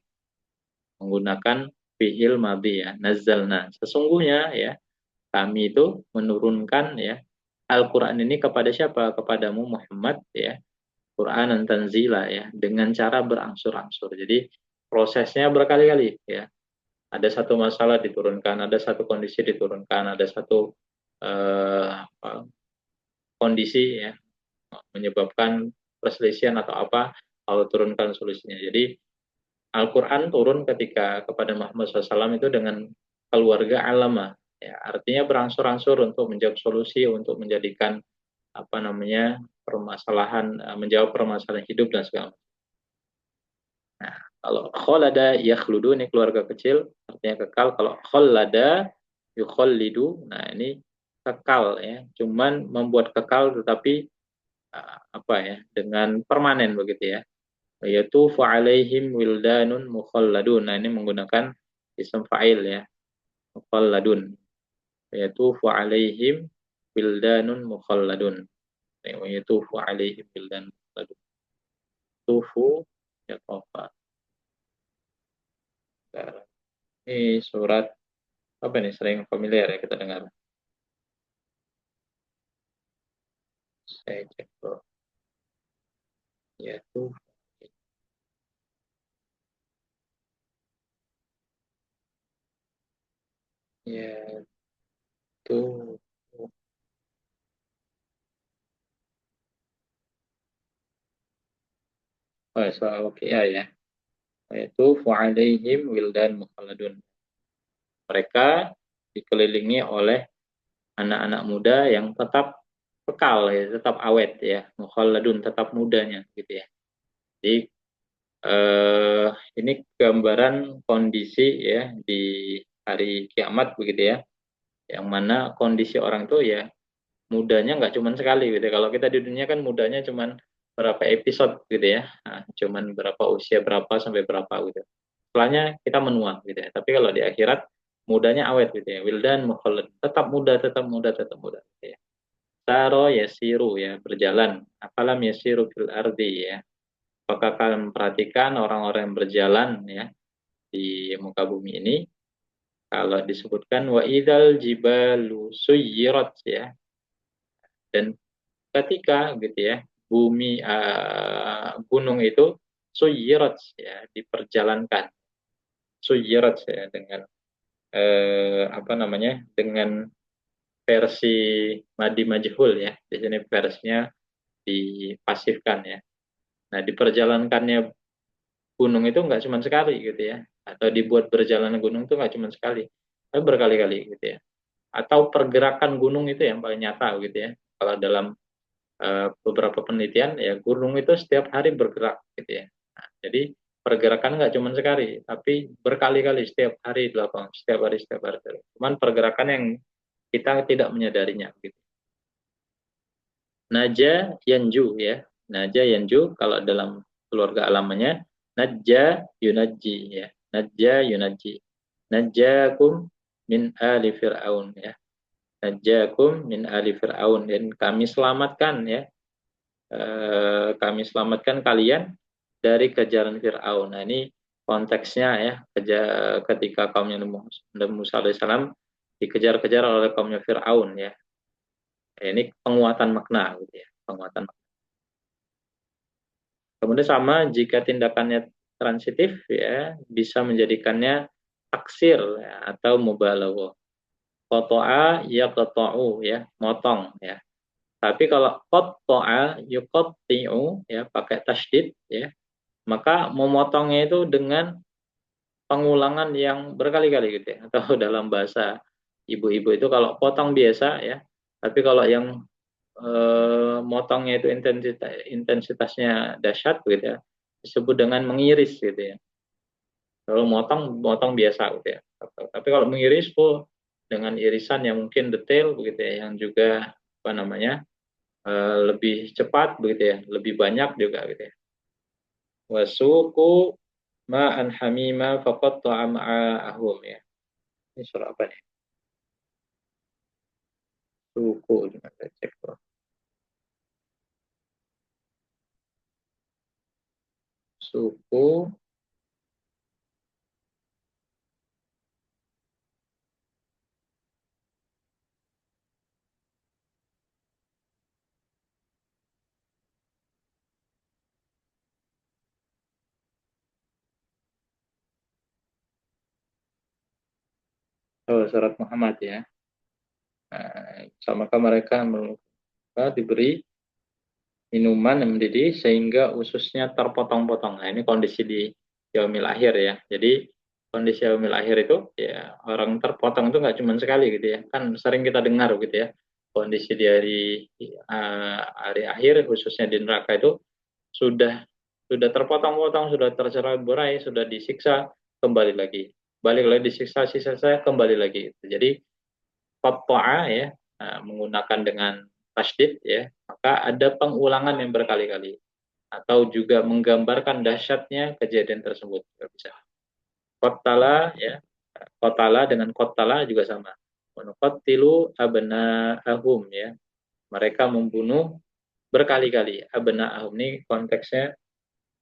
Menggunakan fi'il madhi ya, nazzalna. Sesungguhnya ya, kami itu menurunkan ya Al-Qur'an ini kepada siapa? Kepadamu Muhammad ya. Qur'anan tanzila ya, dengan cara berangsur-angsur. Jadi prosesnya berkali-kali ya. Ada satu masalah diturunkan, ada satu kondisi diturunkan, ada satu kondisi ya menyebabkan perselisihan atau apa, Allah turunkan solusinya. Jadi Al-Quran turun ketika kepada Muhammad SAW itu dengan keluarga alama. Ya, artinya berangsur-angsur untuk menjawab solusi, untuk menjadikan apa namanya permasalahan, menjawab permasalahan hidup dan segala macam. Nah, kalau kholada yakhludu ini keluarga kecil, artinya kekal. Kalau kholada yukhollidu, nah ini kekal ya, cuman membuat kekal tetapi apa ya, dengan permanen begitu ya. Yaitu fa'alaihim wildanun mukhalladun. Nah, ini menggunakan isim fa'il ya, mukhalladun. Yaitu fa'alaihim wildanun mukhalladun. Yaitu fa'alaihim wildanun mukhalladun. Tufu ya kofa. Ini surat apa nih, sering familiar ya kita dengar. Saya cek dulu. Yaitu yaitu soal ya. Yaitu fa'alaihim wildan mukhalladun. Mereka dikelilingi oleh anak-anak muda yang tetap kekal ya, tetap awet ya, mukhalladun, tetap mudanya gitu ya. Jadi ini gambaran kondisi ya di hari kiamat begitu ya, yang mana kondisi orang itu ya mudanya nggak cuma sekali gitu. Kalau kita di dunia kan mudanya cuma berapa episode gitu ya, nah, cuman berapa usia berapa sampai berapa gitu. Setelahnya kita menua gitu ya. Tapi kalau di akhirat mudanya awet gitu ya. Wildan mukhallad, tetap muda, tetap muda, tetap muda gitu ya. Saro yasiru ya, berjalan. Apalam yasiru fil ardi ya. Apakah kalian memperhatikan orang-orang yang berjalan ya di muka bumi ini? Kalau disebutkan wa idal jibalu suyirat ya. Dan ketika gitu ya bumi gunung itu suyirat ya diperjalankan, suyirat ya dengan apa namanya, dengan versi madi majhul ya, di sini versinya dipasifkan ya. Nah, diperjalankannya gunung itu nggak cuma sekali gitu ya, atau dibuat berjalan gunung itu nggak cuma sekali, tapi berkali-kali gitu ya. Atau pergerakan gunung itu yang paling nyata gitu ya. Kalau dalam beberapa penelitian ya gunung itu setiap hari bergerak gitu ya. Nah, jadi pergerakan nggak cuma sekali, tapi berkali-kali setiap hari dilakukan, setiap hari setiap hari. Cuman pergerakan yang kita tidak menyadarinya gitu. Naja yanju ya. Naja yanju kalau dalam keluarga alamanya najja yunaji ya. Najja yunaji. Najjakum min ali fir'aun ya. Najjakum min ali fir'aun, dan kami selamatkan ya. Kami selamatkan kalian dari kejaran Fir'aun. Nah, ini konteksnya ya, ketika kaumnya Nabi Musa alaihissalam dikejar-kejar oleh kaumnya Fir'aun ya. Ini penguatan makna gitu ya, penguatan makna. Kemudian sama jika tindakannya transitif ya, bisa menjadikannya taksir ya, atau mubalaghah. Qata'a yaqta'u ya, motong ya. Tapi kalau qatta'a yuqatti'u ya, pakai tasydid ya, maka memotongnya itu dengan pengulangan yang berkali-kali gitu ya. Atau dalam bahasa ibu-ibu itu kalau potong biasa ya, tapi kalau yang motongnya itu intensitasnya dahsyat gitu ya, disebut dengan mengiris gitu ya. Kalau motong biasa gitu ya. Tapi kalau mengiris dengan irisan yang mungkin detail begitu ya, yang juga apa namanya, lebih cepat begitu ya, lebih banyak juga gitu ya. Wasuku ma'an hamima faqatta'a ma'ahum ya. Ini surah apa nih? Suku, kita cek tuh. Suku surat Muhammad ya. Maka mereka diberi minuman yang mendidih sehingga ususnya terpotong-potong. Nah, ini kondisi di yaumil akhir ya. Jadi kondisi yaumil akhir itu ya orang terpotong itu nggak cuma sekali gitu ya. Kan sering kita dengar gitu ya. Kondisi di hari akhir khususnya di neraka itu sudah terpotong-potong, sudah tercerai-berai, sudah disiksa, kembali lagi. Balik lagi disiksa, saya kembali lagi. Jadi qatta'a ya, menggunakan dengan tasydid ya, maka ada pengulangan yang berkali-kali atau juga menggambarkan dahsyatnya kejadian tersebut. Bisa qattala ya, qatala dengan qattala juga sama. Nuqattilu abna'ahum ya, mereka membunuh berkali-kali. Abna'ahum ini konteksnya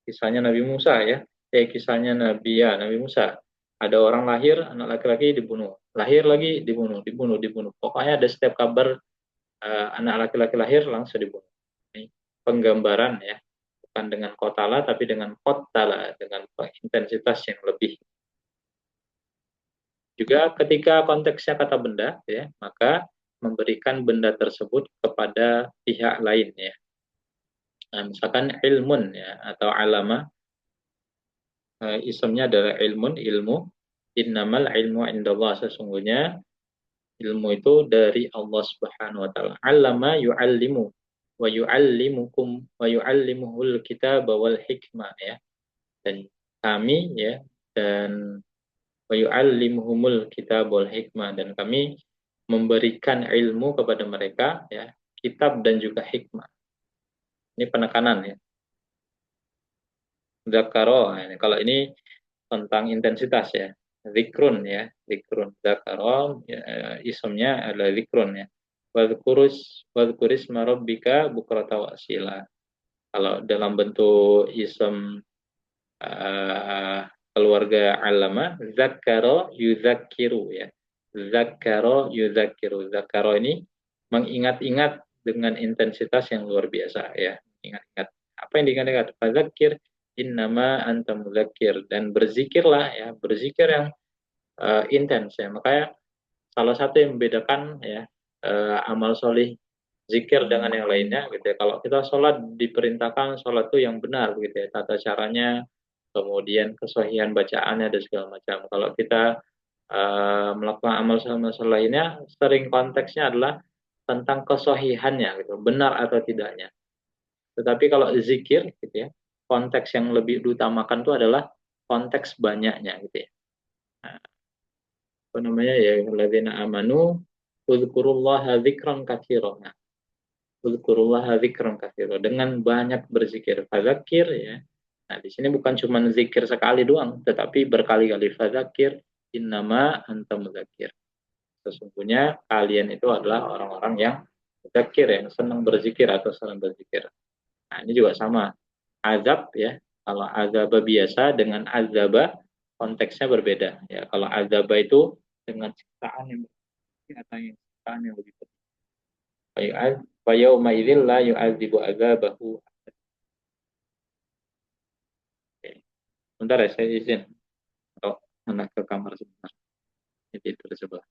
kisahnya Nabi Musa ya, kisahnya Nabi Musa. Ada orang lahir, anak laki-laki dibunuh, lahir lagi dibunuh. Pokoknya ada setiap kabar anak laki-laki lahir langsung dibunuh. Ini penggambaran ya, bukan dengan kotala tapi dengan kotala, dengan intensitas yang lebih. Juga ketika konteksnya kata benda ya, maka memberikan benda tersebut kepada pihak lain ya. Nah, misalkan ilmun ya atau alama, isimnya adalah ilmu. Innamal ilmu indallah, sesungguhnya ilmu itu dari Allah Subhanahu wa taala. Allama yu'allimu wa yu'allimukum wa yu'allimuhul kitaba wal hikmah ya. Dan kami ya, dan wa yu'allimuhumul kitaba wal hikmah, dan kami memberikan ilmu kepada mereka ya, kitab dan juga hikmah. Ini penekanan ya. Zakaro, kalau ini tentang intensitas ya. Zikrun ya, zikrun. Zakaro ya, ismnya adalah zikrun ya. Wadkuris marabbika bukrata wa asila. Kalau dalam bentuk ism keluarga alama, zakaro yuzakiru ya. Zakaro yuzakiru. Zakaro ini mengingat-ingat dengan intensitas yang luar biasa ya. Ingat-ingat. Apa yang diingat-ingat? Fadzakir innama anta mudzakir, dan berzikirlah ya, berzikir yang intens ya. Makanya salah satu yang membedakan ya amal solih zikir dengan yang lainnya gitu ya. Kalau kita sholat diperintahkan sholat itu yang benar gitu ya, tata caranya, kemudian kesohihan bacaannya dan segala macam. Kalau kita melakukan amal soleh lainnya, sering konteksnya adalah tentang kesohihannya gitu, benar atau tidaknya. Tetapi kalau zikir gitu ya, konteks yang lebih diutamakan itu adalah konteks banyaknya gitu ya. Nah, apa namanya ya, alladzina amanu udzkurullaha dzikran katsiran. Nah, udzkurullaha dzikran katsiran, dengan banyak berzikir. Fadzakir ya. Nah, di sini bukan cuma zikir sekali doang, tetapi berkali-kali. Fadzakir innama anta mudzakir. Sesungguhnya kalian itu adalah orang-orang yang mudzakir, yang senang berzikir atau senang berzikir. Nah, ini juga sama. Azab ya, kalau azab biasa dengan azaba konteksnya berbeda ya. Kalau azaba itu dengan siksaan yang berbeda atau yang siksaan yang lebih berat. Fa yauma idzil la yu'adzibu azabahu. Oke. Bentar ya, saya izin untuk anak ke kamar sebentar. Jadi itu sebelah.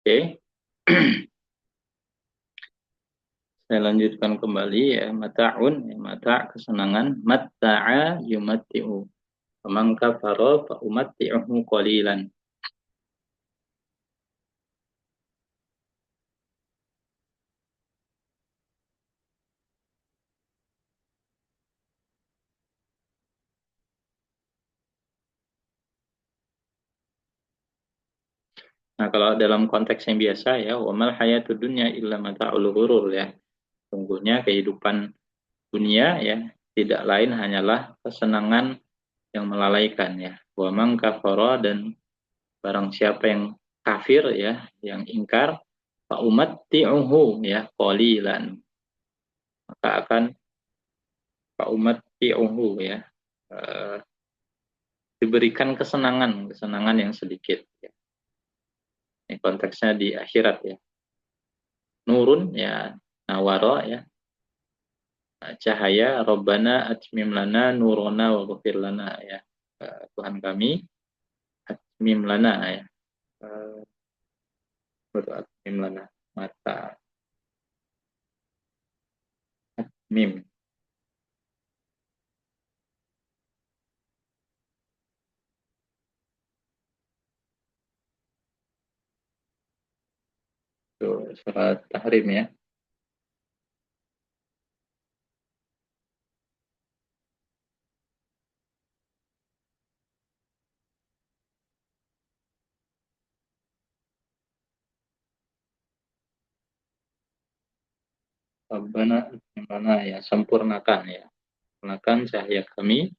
Oke. Saya lanjutkan kembali ya, mata'un ya, mata' kesenangan, matta'a yumatti'u. Faman kafara fa umatti'uhu qalilan. Nah, kalau dalam konteks yang biasa ya, wa mal hayatud dunya illa mata'ul ghurur ya. Sungguhnya kehidupan dunia ya tidak lain hanyalah kesenangan yang melalaikan ya. Wa man kafara, dan barang siapa yang kafir ya, yang ingkar, fa umatti'uhu ya qalilan. Maka akan fa umatti'uhu ya, eh, diberikan kesenangan, kesenangan yang sedikit ya. Ini konteksnya di akhirat ya. Nurun ya, nawaro ya, cahaya, Rabbana atmim lana nurona wa ghfir lana ya. Tuhan kami, atmim lana ya. Atmim lana, mata mim. Itu surat Tahrim ya. Rabbana atmim lana ya, sempurnakan ya. Sempurnakan cahaya kami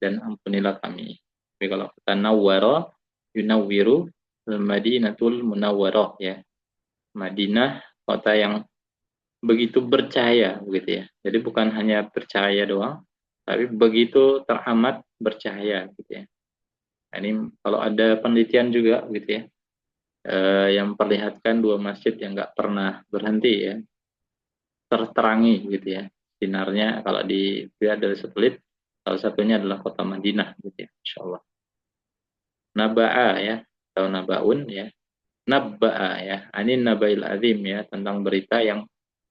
dan ampunilah kami. Tapi kalau kita nawwara, yunawwiru al-Madinatul Munawwarah ya. Madinah, kota yang begitu bercahaya begitu ya. Jadi bukan hanya bercahaya doang, tapi begitu teramat bercahaya gitu ya. Nah, ini kalau ada penelitian juga gitu ya, yang memperlihatkan dua masjid yang nggak pernah berhenti ya, terterangi gitu ya. Sinarnya kalau dilihat dari satelit, salah satunya adalah kota Madinah gitu ya, insya Allah. Naba'a ya, atau nabaun ya. Nabba'a ya, ini nabail azim ya, tentang berita yang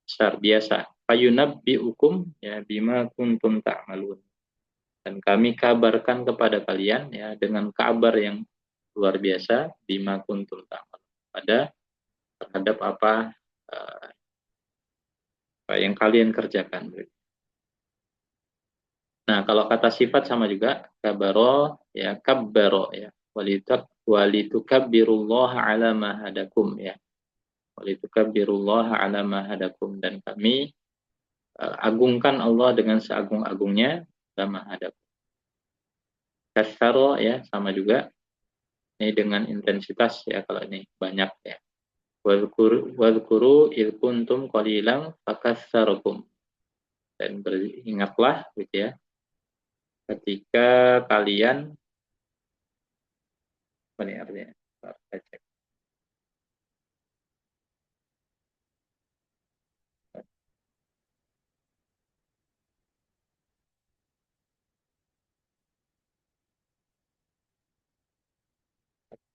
besar biasa. Fayunabbi'ukum ya bima kuntum ta'malun. Dan kami kabarkan kepada kalian ya dengan kabar yang luar biasa, bima kuntum ta'malun, pada terhadap apa yang kalian kerjakan. kalau kata sifat sama juga, kabaro ya, kabbaro ya, walitukabbirullaha ala ma hadakum ya, walitukabbirullaha ala ma hadakum, dan kami agungkan Allah dengan seagung-agungnya sama hadakum. Katsaro ya, sama juga ini dengan intensitas ya, kalau ini banyak ya. Wadhkuru il kuntum qalilan fakatsarakum, dan beringatlah gitu ya, ketika kalian, apa nih artinya? Saya cek.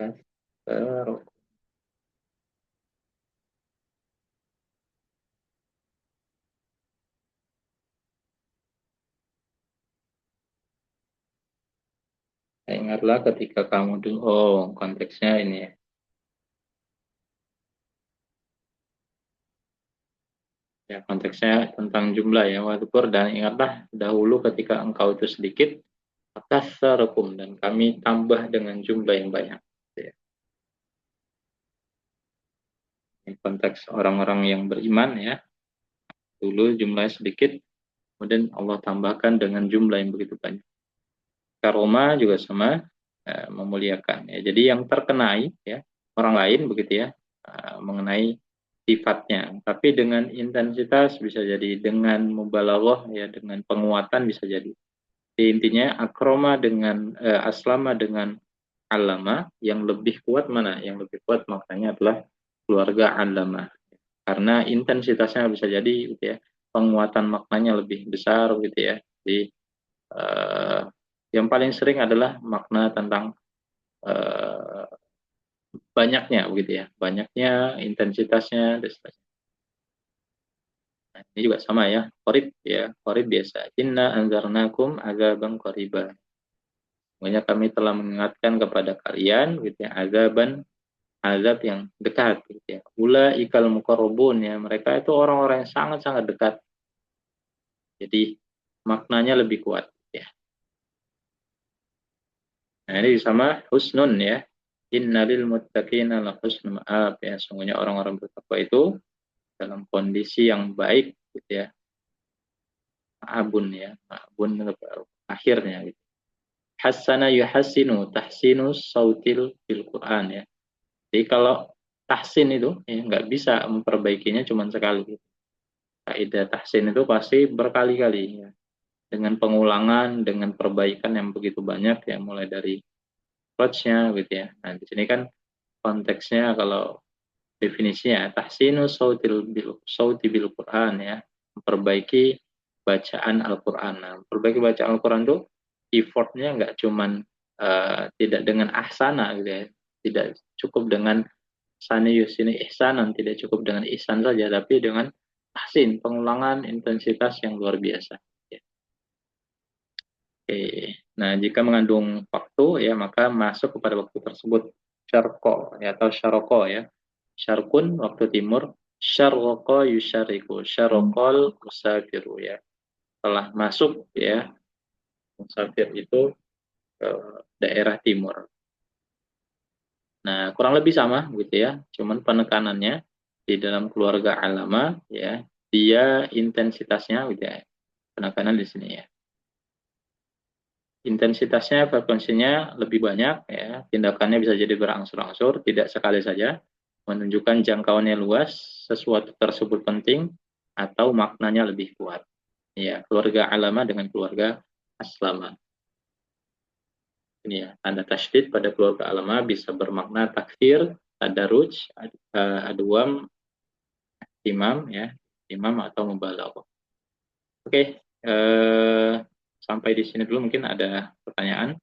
Fakatsarakum. Ingatlah ketika kamu dulu, oh konteksnya ini ya. Ya, konteksnya tentang jumlah ya, wadkur, dan ingatlah dahulu ketika engkau itu sedikit, fakatsarakum, dan kami tambah dengan jumlah yang banyak. Ya. Ini konteks orang-orang yang beriman ya, dulu jumlahnya sedikit, kemudian Allah tambahkan dengan jumlah yang begitu banyak. Karoma juga sama, memuliakan ya. Jadi yang terkenai ya orang lain begitu ya, mengenai sifatnya, tapi dengan intensitas bisa jadi, dengan mubalaghah ya, dengan penguatan bisa jadi. Jadi intinya akroma dengan aslama dengan alama, yang lebih kuat mana? Yang lebih kuat maknanya adalah keluarga alama, karena intensitasnya bisa jadi gitu ya, penguatan maknanya lebih besar gitu ya. Jadi yang paling sering adalah makna tentang uh, banyaknya begitu ya, banyaknya, intensitasnya, dan sebagainya. Nah, ini juga sama ya, qarib ya, qarib biasa. Inna anzarnakum azaban qariba. Semuanya kami telah mengingatkan kepada kalian gitu ya, azaban, azab yang dekat gitu ya. Ulaikal muqarrabun ya, mereka itu orang-orang yang sangat-sangat dekat. Jadi maknanya lebih kuat ya. Nah, ini sama husnun ya. Innalil muttaqina la husnul ma'ab ya, sungguhnya orang-orang bertakwa itu dalam kondisi yang baik gitu ya. Ma'abun ya, ma'abun akhirnya gitu. Hassana yuhassinu tahsinu sautil bil Quran ya. Jadi kalau tahsin itu ya, nggak bisa memperbaikinya cuma sekali gitu. Kaidah tahsin itu pasti berkali-kali ya. Dengan pengulangan, dengan perbaikan yang begitu banyak ya, mulai dari approach-nya gitu ya. Nah, di sini kan konteksnya kalau definisinya tahsinu sauti bil Quran ya, memperbaiki bacaan Al-Quran. Nah, memperbaiki bacaan Al-Quran itu effortnya nggak cuman tidak dengan ahsana gitu ya, tidak cukup dengan sani yusini ihsanan, tidak cukup dengan ihsan saja, tapi dengan tahsin, pengulangan intensitas yang luar biasa. Ya. Oke. Nah, jika mengandung waktu ya, maka masuk kepada waktu tersebut syarqo ya, atau syaroko ya. Syarkun waktu timur, syaroko yusyariku, syarokol musafiru ya. Telah masuk ya, musafir itu ke daerah timur. Nah, kurang lebih sama gitu ya. Cuman penekanannya di dalam keluarga alama ya, dia intensitasnya gitu ya. Penekanan di sini ya. Intensitasnya, frekuensinya lebih banyak ya, tindakannya bisa jadi berangsur-angsur, tidak sekali saja, menunjukkan jangkauannya luas, sesuatu tersebut penting, atau maknanya lebih kuat. Ya, keluarga alama dengan keluarga aslama. Ini ya, tanda tasydid pada keluarga alama bisa bermakna takfir, tadarruj, adwam, imam ya, imam atau mubalaghah. Oke, sampai di sini dulu, mungkin ada pertanyaan.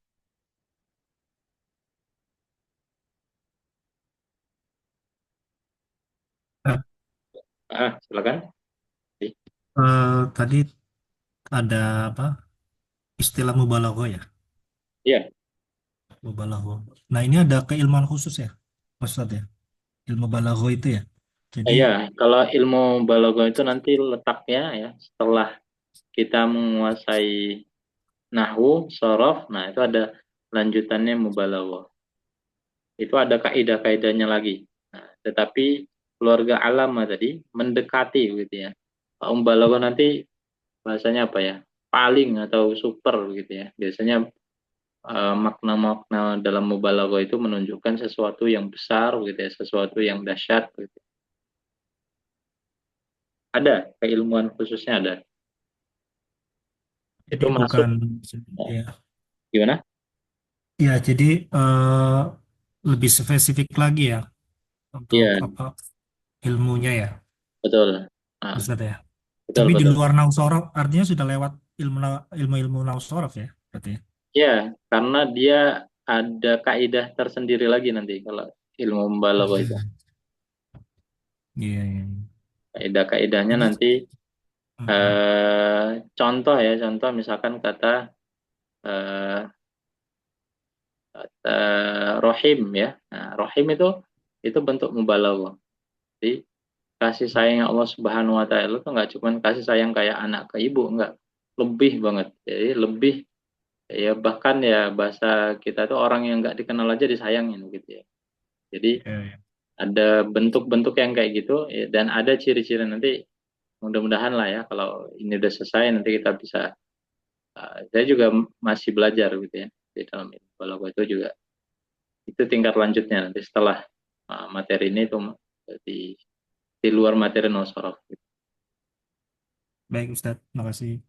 Silakan. Tadi ada apa? Istilah mubalaghah ya, Iya. mubalaghah. Nah, ini ada keilmuan khusus ya, Ustadz ya. Ilmu balaghah itu ya. Jadi Iya, kalau ilmu balaghah itu nanti letaknya ya setelah kita menguasai nahwu, sorof, nah itu ada lanjutannya mubalaghah. Itu ada kaidah-kaidahnya lagi. Nah, tetapi keluarga alamah tadi mendekati gitu ya. Mubalaghah nanti bahasanya apa ya? Paling atau super gitu ya. Biasanya makna-makna dalam mubalaghah itu menunjukkan sesuatu yang besar gitu ya, sesuatu yang dahsyat gitu. Ada keilmuan khususnya ada. Jadi Itu masuk bukan ya, ya. gimana? Ya, jadi lebih spesifik lagi ya untuk Iya, apa ilmunya ya, betul. Nah, Ustaz ya. betul Tapi di betul. luar nausorof artinya sudah lewat ilmu-ilmu nausorof ya, berarti ya. Ya, karena dia ada kaidah tersendiri lagi nanti kalau ilmu mubalaghah itu. Hmm. Iya, iya. Kaidah-kaidahnya Jadi, nanti mm-mm. contoh ya, contoh misalkan kata eh, rohim ya. Nah, rohim itu bentuk mubalaghah. Jadi kasih sayang Allah Subhanahu wa taala itu nggak cuma kasih sayang kayak anak ke ibu, enggak. Lebih banget. Jadi lebih ya bahkan ya bahasa kita tuh orang yang nggak dikenal aja disayangin gitu ya. Jadi Iya, iya. ada bentuk-bentuk yang kayak gitu ya, dan ada ciri-ciri nanti mudah-mudahan lah ya kalau ini udah selesai nanti kita bisa saya juga masih belajar gitu ya di dalam ilmu balaghah itu juga itu tingkat lanjutnya nanti setelah materi ini itu di di luar materi nosorof gitu. Baik Ustaz, makasih.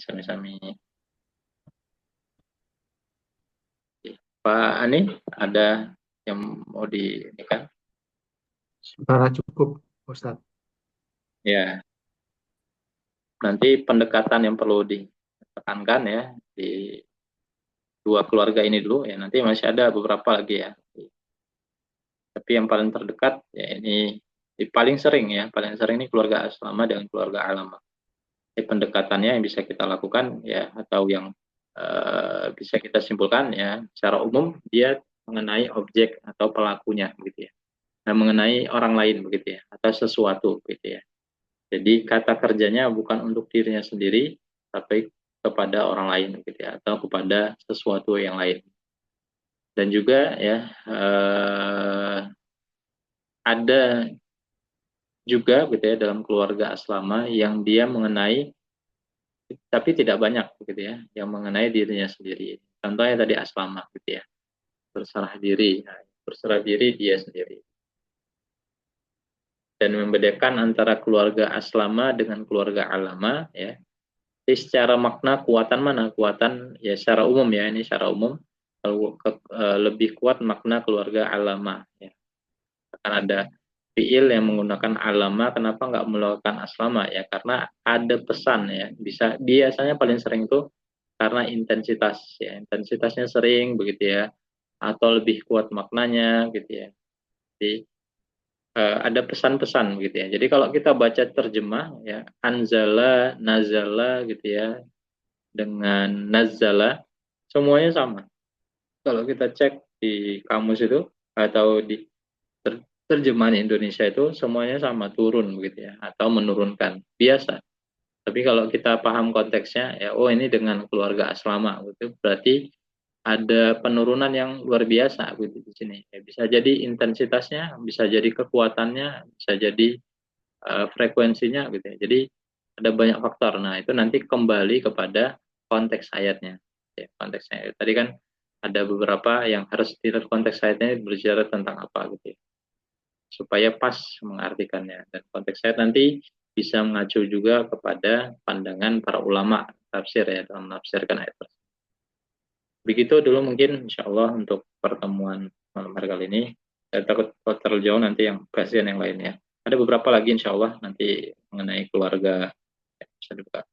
Sami-sami. Pak Ani ada yang mau di ini kan? Sementara cukup, Ustadz. Ya, nanti pendekatan yang perlu ditekankan ya di dua keluarga ini dulu ya nanti masih ada beberapa lagi ya. Tapi yang paling terdekat ya ini paling sering ini keluarga asrama dengan keluarga alam. Pendekatannya yang bisa kita lakukan ya atau yang bisa kita simpulkan ya secara umum dia mengenai objek atau pelakunya begitu ya. Nah, mengenai orang lain begitu ya atau sesuatu begitu ya. Jadi kata kerjanya bukan untuk dirinya sendiri tapi kepada orang lain begitu ya atau kepada sesuatu yang lain. Dan juga ya ada juga gitu ya dalam keluarga aslama yang dia mengenai tapi tidak banyak gitu ya yang mengenai dirinya sendiri. Contohnya tadi aslama gitu ya, berserah diri. Nah, berserah diri dia sendiri. Dan membedakan antara keluarga aslama dengan keluarga alama ya. Jadi secara makna kuatan mana? Kuatan ya secara umum ya, ini secara umum kalau lebih kuat makna keluarga alama ya. Akan ada fiil yang menggunakan alama, kenapa nggak melakukan aslama ya? Karena ada pesan ya. Biasanya paling sering itu karena intensitas ya, intensitasnya sering begitu ya, atau lebih kuat maknanya gitu ya. Jadi ada pesan-pesan gitu ya. Jadi kalau kita baca terjemah ya, anzala, nazala gitu ya, dengan nazala semuanya sama. Kalau kita cek di kamus itu atau di terjemahan Indonesia itu semuanya sama turun begitu ya atau menurunkan biasa. Tapi kalau kita paham konteksnya ya oh ini dengan keluarga asrama gitu berarti ada penurunan yang luar biasa gitu di sini. Ya, bisa jadi intensitasnya, bisa jadi kekuatannya, bisa jadi frekuensinya gitu ya. Jadi ada banyak faktor. Nah, itu nanti kembali kepada konteks ayatnya. Ya, konteks ayat. Tadi kan ada beberapa yang harus dilihat konteks ayatnya berbicara tentang apa gitu ya. Supaya pas mengartikannya. Dan konteks ayat nanti bisa mengacu juga kepada pandangan para ulama tafsir ya dalam menafsirkan ayat tersebut. Begitu dulu mungkin insya Allah untuk pertemuan malam hari kali ini. Saya takut terlalu jauh nanti yang bagian yang lainnya. Ada beberapa lagi insya Allah nanti mengenai keluarga ya, bisa dibuka.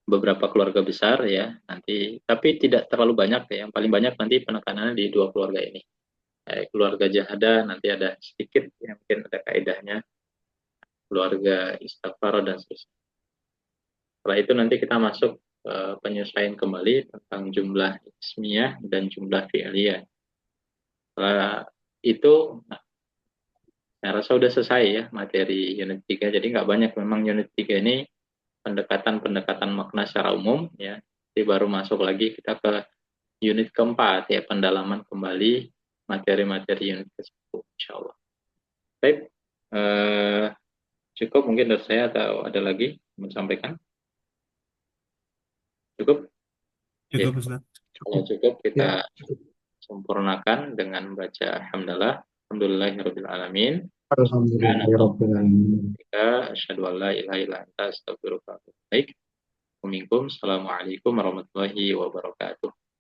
Beberapa keluarga besar ya nanti, tapi tidak terlalu banyak ya. Yang paling banyak nanti penekanannya di dua keluarga ini. Keluarga jahada nanti ada sedikit yang mungkin ada kaidahnya, keluarga istighfar dan seterusnya. Setelah itu nanti kita masuk penyesuaian kembali tentang jumlah ismiyah dan jumlah fi'liyah. Setelah itu, nah, saya rasa sudah selesai ya materi unit 3. Jadi nggak banyak memang unit 3 ini pendekatan-pendekatan makna secara umum ya. Nanti baru masuk lagi kita ke unit keempat ya, pendalaman kembali materi-materi unit ke-10 insyaallah. Baik, cukup mungkin dari saya atau ada lagi yang mau disampaikan? Cukup? Ya, Cukup Ustaz. kalau cukup Ya, kita sempurnakan dengan membaca alhamdulillahirabbil alamin. alhamdulillahirobbilalamin. Asyhadu an la ilaha illa anta astaghfiruka wa atubu ilaik. Assalamualaikum warahmatullahi wabarakatuh.